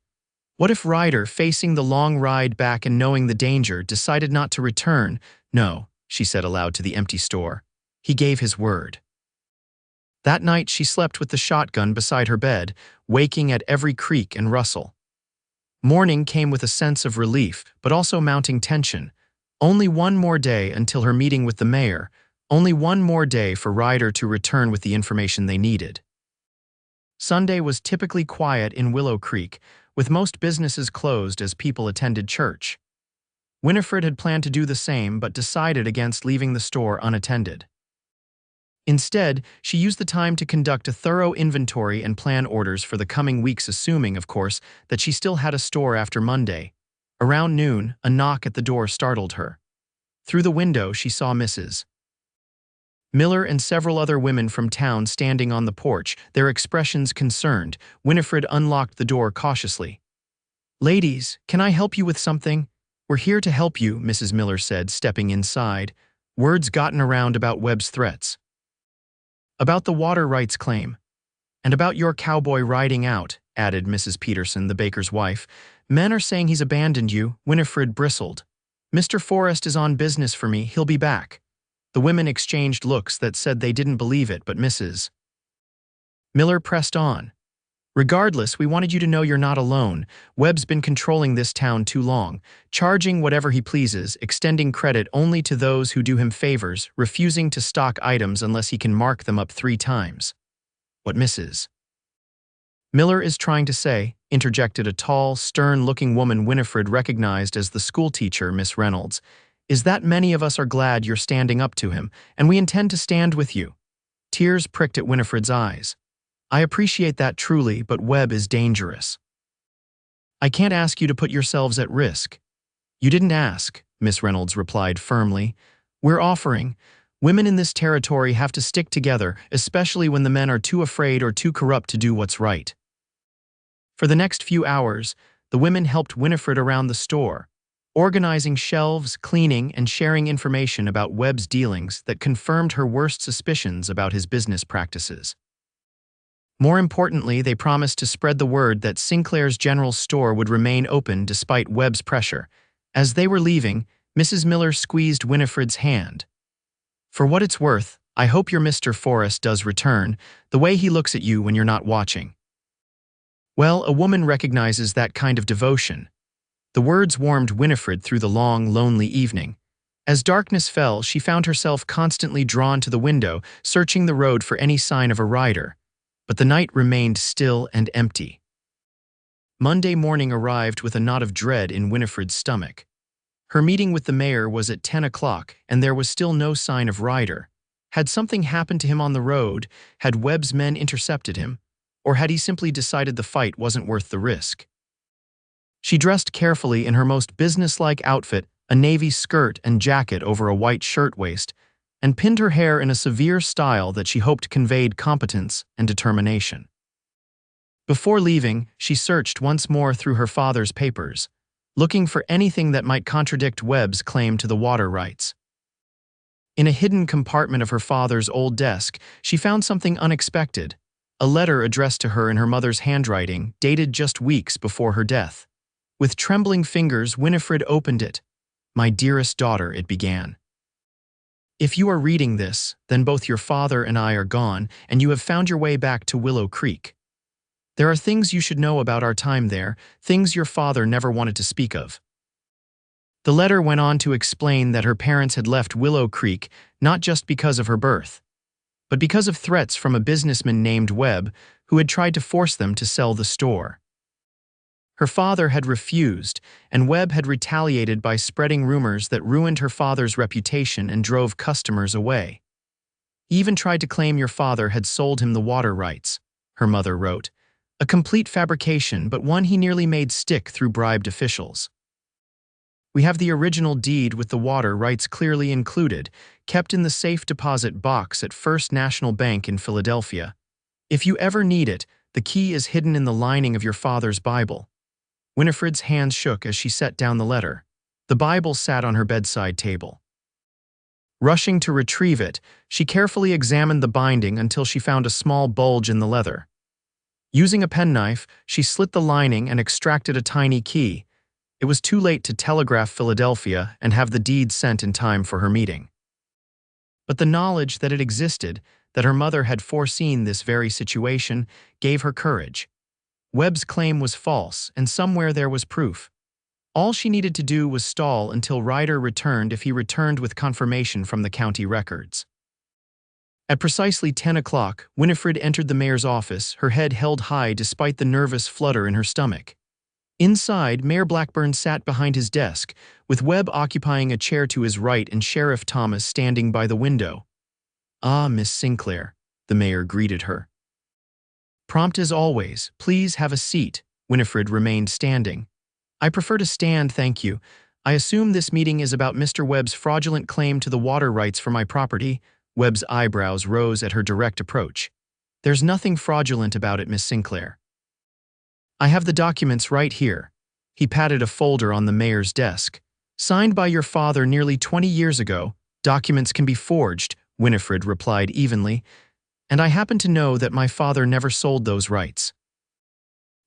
What if Ryder, facing the long ride back and knowing the danger, decided not to return? No, she said aloud to the empty store. He gave his word. That night she slept with the shotgun beside her bed, waking at every creak and rustle. Morning came with a sense of relief, but also mounting tension. Only one more day until her meeting with the mayor. Only one more day for Ryder to return with the information they needed. Sunday was typically quiet in Willow Creek, with most businesses closed as people attended church. Winifred had planned to do the same but decided against leaving the store unattended. Instead, she used the time to conduct a thorough inventory and plan orders for the coming weeks, assuming, of course, that she still had a store after Monday. Around noon, a knock at the door startled her. Through the window, she saw Mrs. Miller and several other women from town standing on the porch, their expressions concerned. Winifred unlocked the door cautiously. Ladies, can I help you with something? We're here to help you, Mrs. Miller said, stepping inside. Words gotten around about Webb's threats. About the water rights claim. And about your cowboy riding out, added Mrs. Peterson, the baker's wife. Men are saying he's abandoned you. Winifred bristled. Mr. Forrest is on business for me. He'll be back. The women exchanged looks that said they didn't believe it, but Mrs. Miller pressed on. Regardless, we wanted you to know you're not alone. Webb's been controlling this town too long, charging whatever he pleases, extending credit only to those who do him favors, refusing to stock items unless he can mark them up 3 times. What Mrs. Miller is trying to say, interjected a tall, stern-looking woman Winifred recognized as the schoolteacher, Miss Reynolds, is that many of us are glad you're standing up to him, and we intend to stand with you. Tears pricked at Winifred's eyes. I appreciate that truly, but Webb is dangerous. I can't ask you to put yourselves at risk. You didn't ask, Miss Reynolds replied firmly. We're offering. Women in this territory have to stick together, especially when the men are too afraid or too corrupt to do what's right. For the next few hours, the women helped Winifred around the store, organizing shelves, cleaning, and sharing information about Webb's dealings that confirmed her worst suspicions about his business practices. More importantly, they promised to spread the word that Sinclair's general store would remain open despite Webb's pressure. As they were leaving, Mrs. Miller squeezed Winifred's hand. For what it's worth, I hope your Mr. Forrest does return, the way he looks at you when you're not watching. Well, a woman recognizes that kind of devotion. The words warmed Winifred through the long, lonely evening. As darkness fell, she found herself constantly drawn to the window, searching the road for any sign of a rider. But the night remained still and empty. Monday morning arrived with a knot of dread in Winifred's stomach. Her meeting with the mayor was at 10 o'clock, and there was still no sign of Ryder. Had something happened to him on the road? Had Webb's men intercepted him? Or had he simply decided the fight wasn't worth the risk? She dressed carefully in her most businesslike outfit, a navy skirt and jacket over a white shirtwaist, and pinned her hair in a severe style that she hoped conveyed competence and determination. Before leaving, she searched once more through her father's papers, looking for anything that might contradict Webb's claim to the water rights. In a hidden compartment of her father's old desk, she found something unexpected, a letter addressed to her in her mother's handwriting, dated just weeks before her death. With trembling fingers, Winifred opened it. My dearest daughter, it began. If you are reading this, then both your father and I are gone, and you have found your way back to Willow Creek. There are things you should know about our time there, things your father never wanted to speak of. The letter went on to explain that her parents had left Willow Creek not just because of her birth, but because of threats from a businessman named Webb who had tried to force them to sell the store. Her father had refused, and Webb had retaliated by spreading rumors that ruined her father's reputation and drove customers away. He even tried to claim your father had sold him the water rights, her mother wrote. A complete fabrication, but one he nearly made stick through bribed officials. We have the original deed with the water rights clearly included, kept in the safe deposit box at First National Bank in Philadelphia. If you ever need it, the key is hidden in the lining of your father's Bible. Winifred's hands shook as she set down the letter. The Bible sat on her bedside table. Rushing to retrieve it, she carefully examined the binding until she found a small bulge in the leather. Using a penknife, she slit the lining and extracted a tiny key. It was too late to telegraph Philadelphia and have the deed sent in time for her meeting. But the knowledge that it existed, that her mother had foreseen this very situation, gave her courage. Webb's claim was false, and somewhere there was proof. All she needed to do was stall until Ryder returned if he returned with confirmation from the county records. At precisely 10 o'clock, Winifred entered the mayor's office, her head held high despite the nervous flutter in her stomach. Inside, Mayor Blackburn sat behind his desk, with Webb occupying a chair to his right and Sheriff Thomas standing by the window. Ah, Miss Sinclair, the mayor greeted her. Prompt as always, please have a seat. Winifred remained standing. I prefer to stand, thank you. I assume this meeting is about Mr. Webb's fraudulent claim to the water rights for my property. Webb's eyebrows rose at her direct approach. There's nothing fraudulent about it, Miss Sinclair. I have the documents right here. He patted a folder on the mayor's desk. Signed by your father nearly 20 years ago. Documents can be forged, Winifred replied evenly. And I happen to know that my father never sold those rights.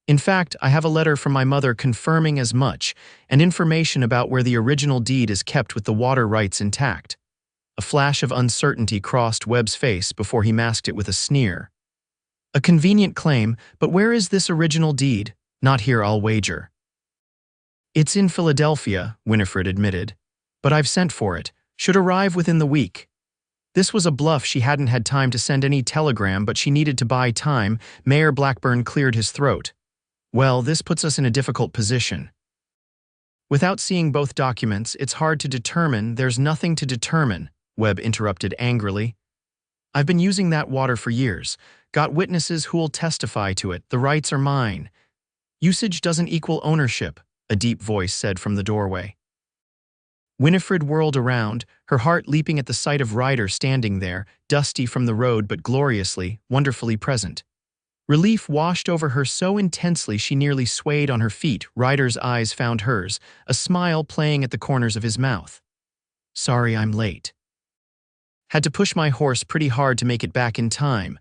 In fact, I have a letter from my mother confirming as much, and information about where the original deed is kept with the water rights intact. A flash of uncertainty crossed Webb's face before he masked it with a sneer. A convenient claim, but where is this original deed? Not here, I'll wager. It's in Philadelphia, Winifred admitted. But I've sent for it. Should arrive within the week. This was a bluff. She hadn't had time to send any telegram, but she needed to buy time. Mayor Blackburn cleared his throat. Well, this puts us in a difficult position. Without seeing both documents, it's hard to determine. There's nothing to determine, Webb interrupted angrily. I've been using that water for years. Got witnesses who'll testify to it. The rights are mine. Usage doesn't equal ownership, a deep voice said from the doorway. Winifred whirled around, her heart leaping at the sight of Ryder standing there, dusty from the road but gloriously, wonderfully present. Relief washed over her so intensely she nearly swayed on her feet. Ryder's eyes found hers, a smile playing at the corners of his mouth. Sorry I'm late. Had to push my horse pretty hard to make it back in time.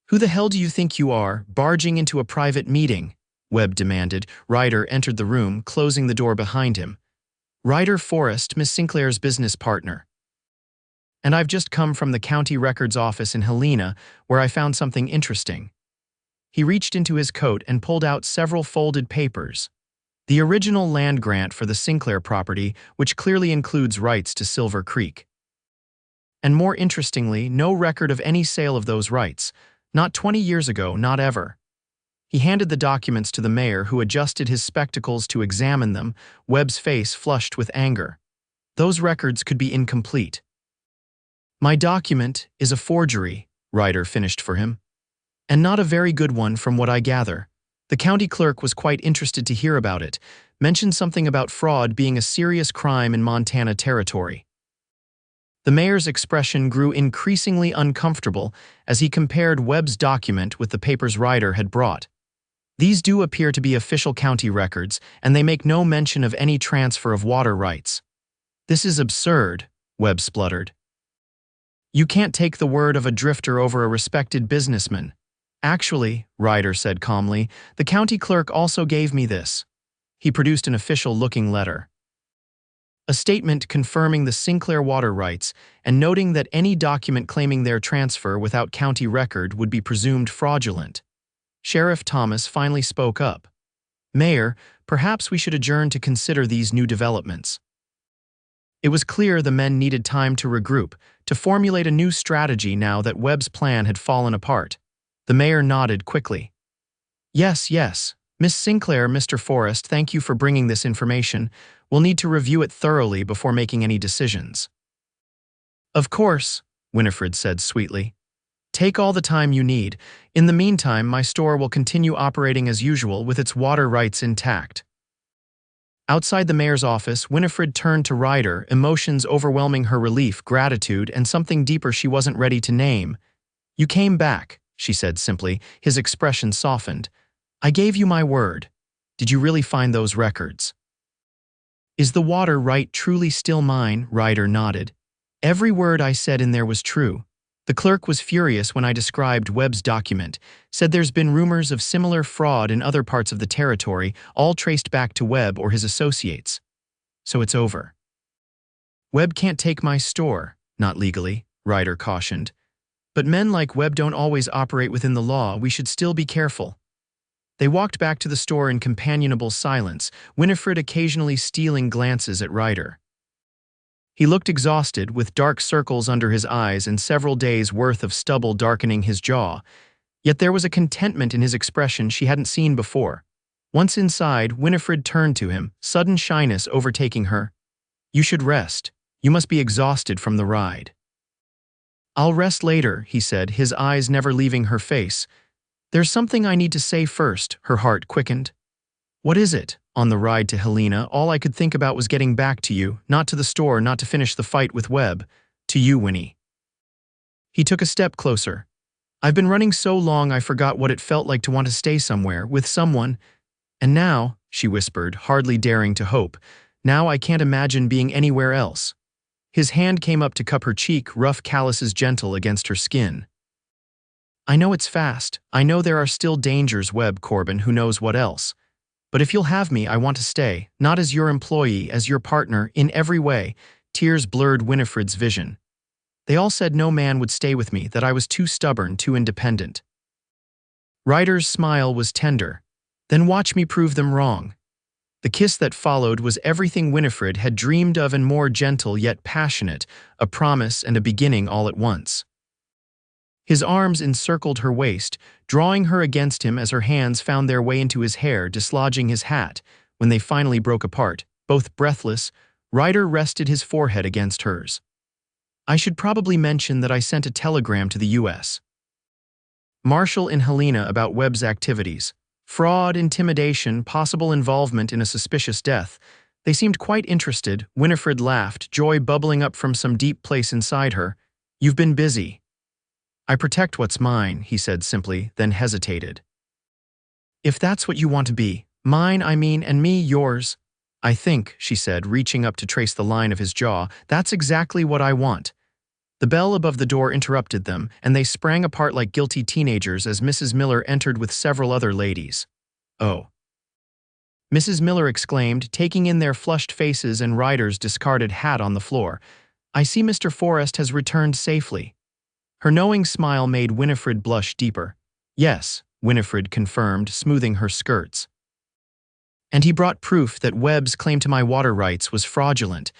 Who the hell do you think you are, barging into a private meeting? Webb demanded. Ryder entered the room, closing the door behind him. Ryder Forrest, Miss Sinclair's business partner. And I've just come from the county records office in Helena, where I found something interesting. He reached into his coat and pulled out several folded papers. The original land grant for the Sinclair property, which clearly includes rights to Silver Creek. And more interestingly, no record of any sale of those rights. Not 20 years ago, not ever. He handed the documents to the mayor, who adjusted his spectacles to examine them, Webb's face flushed with anger. Those records could be incomplete. My document is a forgery, Ryder finished for him. And not a very good one from what I gather. The county clerk was quite interested to hear about it, mentioned something about fraud being a serious crime in Montana territory. The mayor's expression grew increasingly uncomfortable as he compared Webb's document with the papers Ryder had brought. These do appear to be official county records, and they make no mention of any transfer of water rights. This is absurd, Webb spluttered. You can't take the word of a drifter over a respected businessman. Actually, Ryder said calmly, the county clerk also gave me this. He produced an official-looking letter. A statement confirming the Sinclair water rights and noting that any document claiming their transfer without county record would be presumed fraudulent. Sheriff Thomas finally spoke up. Mayor, perhaps we should adjourn to consider these new developments. It was clear the men needed time to regroup, to formulate a new strategy now that Webb's plan had fallen apart. The mayor nodded quickly. Yes. Miss Sinclair, Mr. Forrest, thank you for bringing this information. We'll need to review it thoroughly before making any decisions. Of course, Winifred said sweetly. Take all the time you need. In the meantime, my store will continue operating as usual with its water rights intact. Outside the mayor's office, Winifred turned to Ryder, emotions overwhelming her relief, gratitude, and something deeper she wasn't ready to name. You came back, she said simply, his expression softened. I gave you my word. Did you really find those records? Is the water right truly still mine? Ryder nodded. Every word I said in there was true. The clerk was furious when I described Webb's document, said there's been rumors of similar fraud in other parts of the territory, all traced back to Webb or his associates. So it's over. Webb can't take my store, not legally, Ryder cautioned. But men like Webb don't always operate within the law. We should still be careful. They walked back to the store in companionable silence, Winifred occasionally stealing glances at Ryder. He looked exhausted, with dark circles under his eyes and several days' worth of stubble darkening his jaw. Yet there was a contentment in his expression she hadn't seen before. Once inside, Winifred turned to him, sudden shyness overtaking her. You should rest. You must be exhausted from the ride. I'll rest later, he said, his eyes never leaving her face. There's something I need to say first, her heart quickened. What is it? On the ride to Helena, all I could think about was getting back to you, not to the store, not to finish the fight with Webb. To you, Winnie. He took a step closer. I've been running so long I forgot what it felt like to want to stay somewhere, with someone. And now, she whispered, hardly daring to hope, now I can't imagine being anywhere else. His hand came up to cup her cheek, rough calluses gentle against her skin. I know it's fast. I know there are still dangers, Webb Corbin, who knows what else. But if you'll have me, I want to stay, not as your employee, as your partner, in every way. Tears blurred Winifred's vision. They all said no man would stay with me, that I was too stubborn, too independent. Ryder's smile was tender. Then watch me prove them wrong. The kiss that followed was everything Winifred had dreamed of and more, gentle yet passionate, a promise and a beginning all at once. His arms encircled her waist, drawing her against him as her hands found their way into his hair, dislodging his hat. When they finally broke apart, both breathless, Ryder rested his forehead against hers. I should probably mention that I sent a telegram to the U.S. Marshal in Helena about Webb's activities. Fraud, intimidation, possible involvement in a suspicious death. They seemed quite interested. Winifred laughed, joy bubbling up from some deep place inside her. You've been busy. I protect what's mine, he said simply, then hesitated. If that's what you want to be. Mine, I mean, and me, yours. I think, she said, reaching up to trace the line of his jaw, that's exactly what I want. The bell above the door interrupted them, and they sprang apart like guilty teenagers as Mrs. Miller entered with several other ladies. Oh. Mrs. Miller exclaimed, taking in their flushed faces and Ryder's discarded hat on the floor. I see Mr. Forrest has returned safely. Her knowing smile made Winifred blush deeper. Yes, Winifred confirmed, smoothing her skirts. And he brought proof that Webb's claim to my water rights was fraudulent.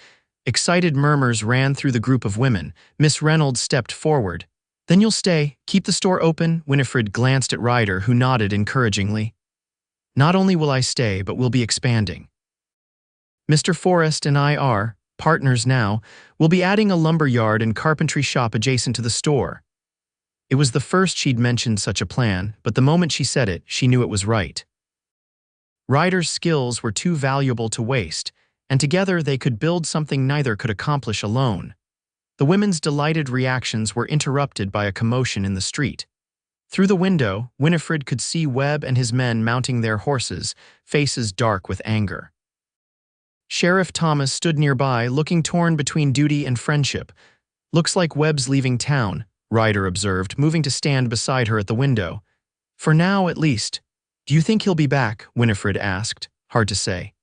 Excited murmurs ran through the group of women. Miss Reynolds stepped forward. Then you'll stay. Keep the store open. Winifred glanced at Ryder, who nodded encouragingly. Not only will I stay, but we'll be expanding. Mr. Forrest and I are partners now. We'll be adding a lumber yard and carpentry shop adjacent to the store. It was the first she'd mentioned such a plan, but the moment she said it, she knew it was right. Ryder's skills were too valuable to waste, and together they could build something neither could accomplish alone. The women's delighted reactions were interrupted by a commotion in the street. Through the window, Winifred could see Webb and his men mounting their horses, faces dark with anger. Sheriff Thomas stood nearby, looking torn between duty and friendship. Looks like Webb's leaving town, Ryder observed, moving to stand beside her at the window. For now, at least. Do you think he'll be back? Winifred asked. Hard to say.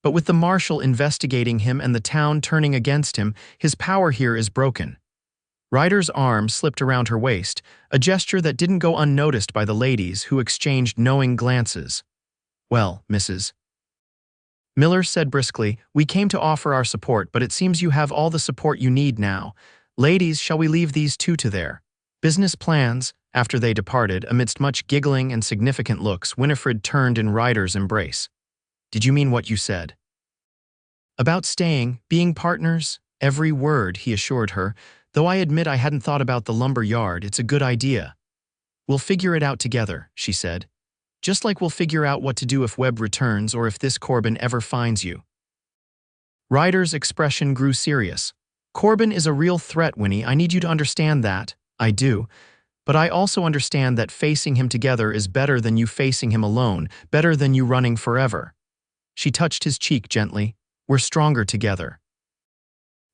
But with the marshal investigating him and the town turning against him, his power here is broken. Ryder's arm slipped around her waist, a gesture that didn't go unnoticed by the ladies, who exchanged knowing glances. Well, Mrs. Miller said briskly, we came to offer our support, but it seems you have all the support you need now. Ladies, shall we leave these two to their business plans? After they departed, amidst much giggling and significant looks, Winifred turned in Ryder's embrace. Did you mean what you said? About staying, being partners? Every word, he assured her. Though I admit I hadn't thought about the lumber yard, it's a good idea. We'll figure it out together, she said. Just like we'll figure out what to do if Webb returns or if this Corbin ever finds you. Ryder's expression grew serious. Corbin is a real threat, Winnie. I need you to understand that. I do. But I also understand that facing him together is better than you facing him alone, better than you running forever. She touched his cheek gently. We're stronger together.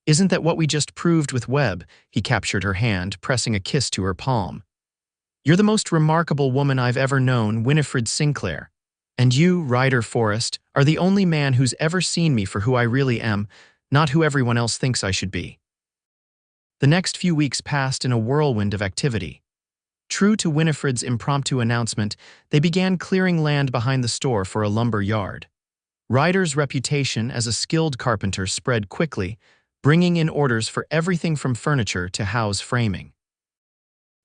Isn't that what we just proved with Webb? He captured her hand, pressing a kiss to her palm. You're the most remarkable woman I've ever known, Winifred Sinclair. And you, Ryder Forrest, are the only man who's ever seen me for who I really am, not who everyone else thinks I should be. The next few weeks passed in a whirlwind of activity. True to Winifred's impromptu announcement, they began clearing land behind the store for a lumber yard. Ryder's reputation as a skilled carpenter spread quickly, bringing in orders for everything from furniture to house framing.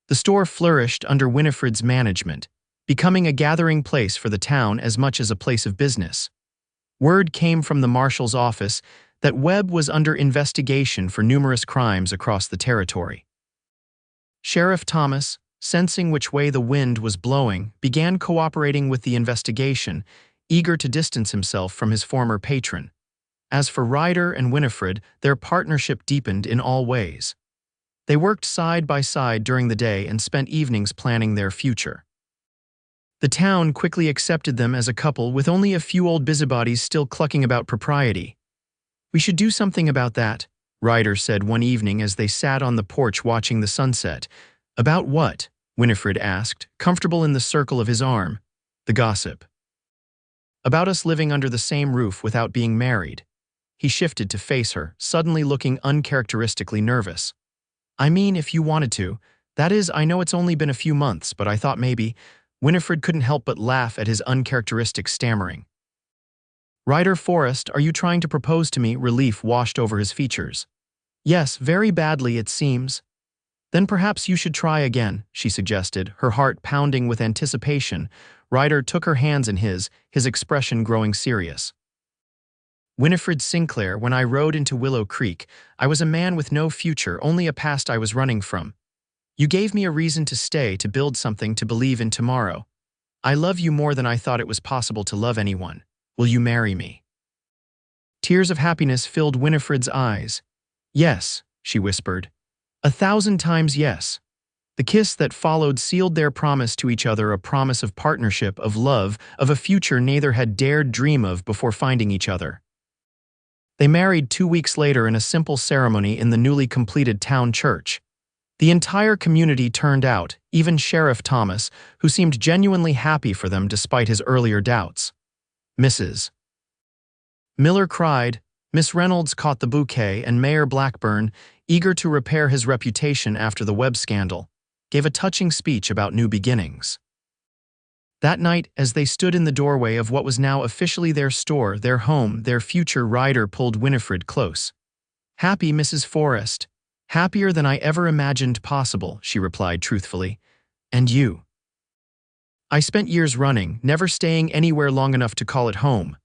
The store flourished under Winifred's management, becoming a gathering place for the town as much as a place of business. Word came from the marshal's office that Webb was under investigation for numerous crimes across the territory. Sheriff Thomas, sensing which way the wind was blowing, began cooperating with the investigation, eager to distance himself from his former patron. As for Ryder and Winifred, their partnership deepened in all ways. They worked side by side during the day and spent evenings planning their future. The town quickly accepted them as a couple, with only a few old busybodies still clucking about propriety. We should do something about that, Ryder said one evening as they sat on the porch watching the sunset. About what? Winifred asked, comfortable in the circle of his arm. The gossip. About us living under the same roof without being married. He shifted to face her, suddenly looking uncharacteristically nervous. I mean, if you wanted to, That is, I know it's only been a few months, but I thought maybe. Winifred couldn't help but laugh at his uncharacteristic stammering. Ryder Forrest, are you trying to propose to me? Relief washed over his features. Yes, very badly it seems. Then perhaps you should try again, she suggested, her heart pounding with anticipation. Ryder took her hands in his expression growing serious. Winifred Sinclair, when I rode into Willow Creek, I was a man with no future, only a past I was running from. You gave me a reason to stay, to build something, to believe in tomorrow. I love you more than I thought it was possible to love anyone. Will you marry me? Tears of happiness filled Winifred's eyes. Yes, she whispered. 1,000 times yes. The kiss that followed sealed their promise to each other, a promise of partnership, of love, of a future neither had dared dream of before finding each other. They married 2 weeks later in a simple ceremony in the newly completed town church. The entire community turned out, even Sheriff Thomas, who seemed genuinely happy for them despite his earlier doubts. Mrs. Miller cried. Miss Reynolds caught the bouquet, and Mayor Blackburn, eager to repair his reputation after the Webb scandal, gave a touching speech about new beginnings. That night, as they stood in the doorway of what was now officially their store, their home, their future, Ryder pulled Winifred close. Happy, Mrs. Forrest. Happier than I ever imagined possible, she replied truthfully. And you? I spent years running, never staying anywhere long enough to call it home.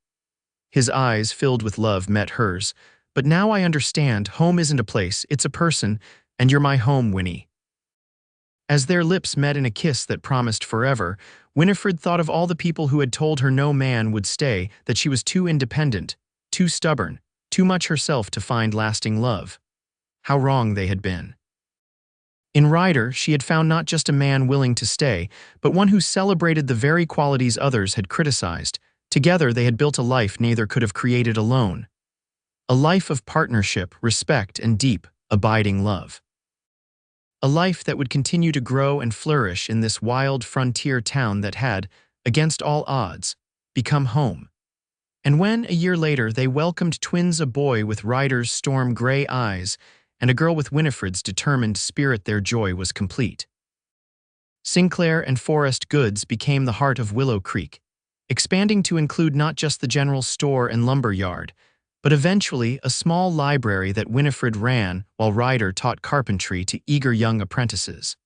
His eyes, filled with love, met hers. But now I understand, home isn't a place, it's a person, and you're my home, Winnie. As their lips met in a kiss that promised forever, Winifred thought of all the people who had told her no man would stay, that she was too independent, too stubborn, too much herself to find lasting love. How wrong they had been. In Ryder, she had found not just a man willing to stay, but one who celebrated the very qualities others had criticized. Together they had built a life neither could have created alone. A life of partnership, respect, and deep, abiding love. A life that would continue to grow and flourish in this wild frontier town that had, against all odds, become home. And when, a year later, they welcomed twins, a boy with Ryder's storm-gray eyes and a girl with Winifred's determined spirit, their joy was complete. Sinclair and Forrest Goods became the heart of Willow Creek, expanding to include not just the general store and lumber yard, but eventually a small library that Winifred ran while Ryder taught carpentry to eager young apprentices.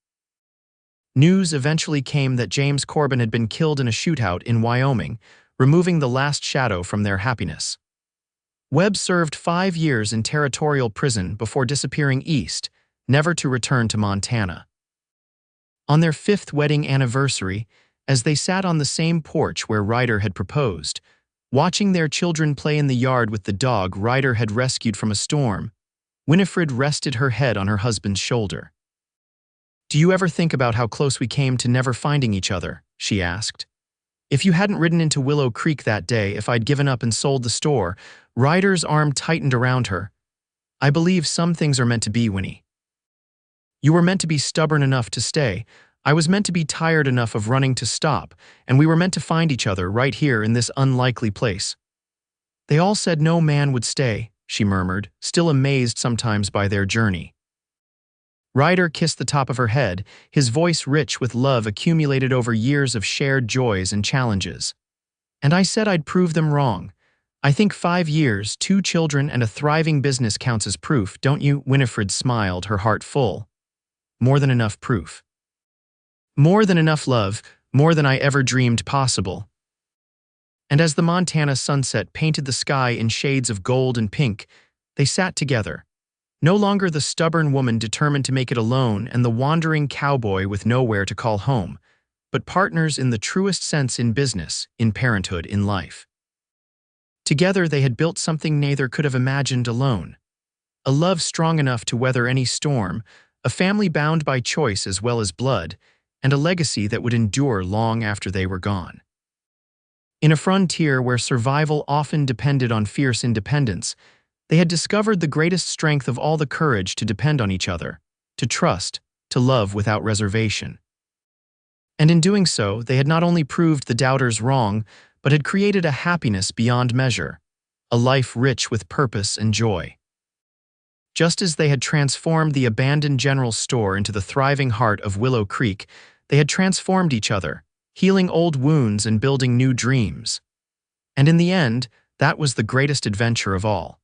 News eventually came that James Corbin had been killed in a shootout in Wyoming, removing the last shadow from their happiness. Webb served 5 years in territorial prison before disappearing east, never to return to Montana. On their 5th wedding anniversary, as they sat on the same porch where Ryder had proposed, watching their children play in the yard with the dog Ryder had rescued from a storm, Winifred rested her head on her husband's shoulder. Do you ever think about how close we came to never finding each other? She asked. If you hadn't ridden into Willow Creek that day, if I'd given up and sold the store, Ryder's arm tightened around her. I believe some things are meant to be, Winnie. You were meant to be stubborn enough to stay. I was meant to be tired enough of running to stop, and we were meant to find each other right here in this unlikely place. They all said no man would stay, she murmured, still amazed sometimes by their journey. Ryder kissed the top of her head, his voice rich with love accumulated over years of shared joys and challenges. And I said I'd prove them wrong. I think 5 years, 2 children, and a thriving business counts as proof, don't you? Winifred smiled, her heart full. More than enough proof. More than enough love, more than I ever dreamed possible. And as the Montana sunset painted the sky in shades of gold and pink, they sat together. No longer the stubborn woman determined to make it alone and the wandering cowboy with nowhere to call home, but partners in the truest sense in business, in parenthood, in life. Together they had built something neither could have imagined alone. A love strong enough to weather any storm, a family bound by choice as well as blood, and a legacy that would endure long after they were gone. In a frontier where survival often depended on fierce independence, they had discovered the greatest strength of all, the courage to depend on each other, to trust, to love without reservation. And in doing so, they had not only proved the doubters wrong, but had created a happiness beyond measure, a life rich with purpose and joy. Just as they had transformed the abandoned general store into the thriving heart of Willow Creek, they had transformed each other, healing old wounds and building new dreams. And in the end, that was the greatest adventure of all.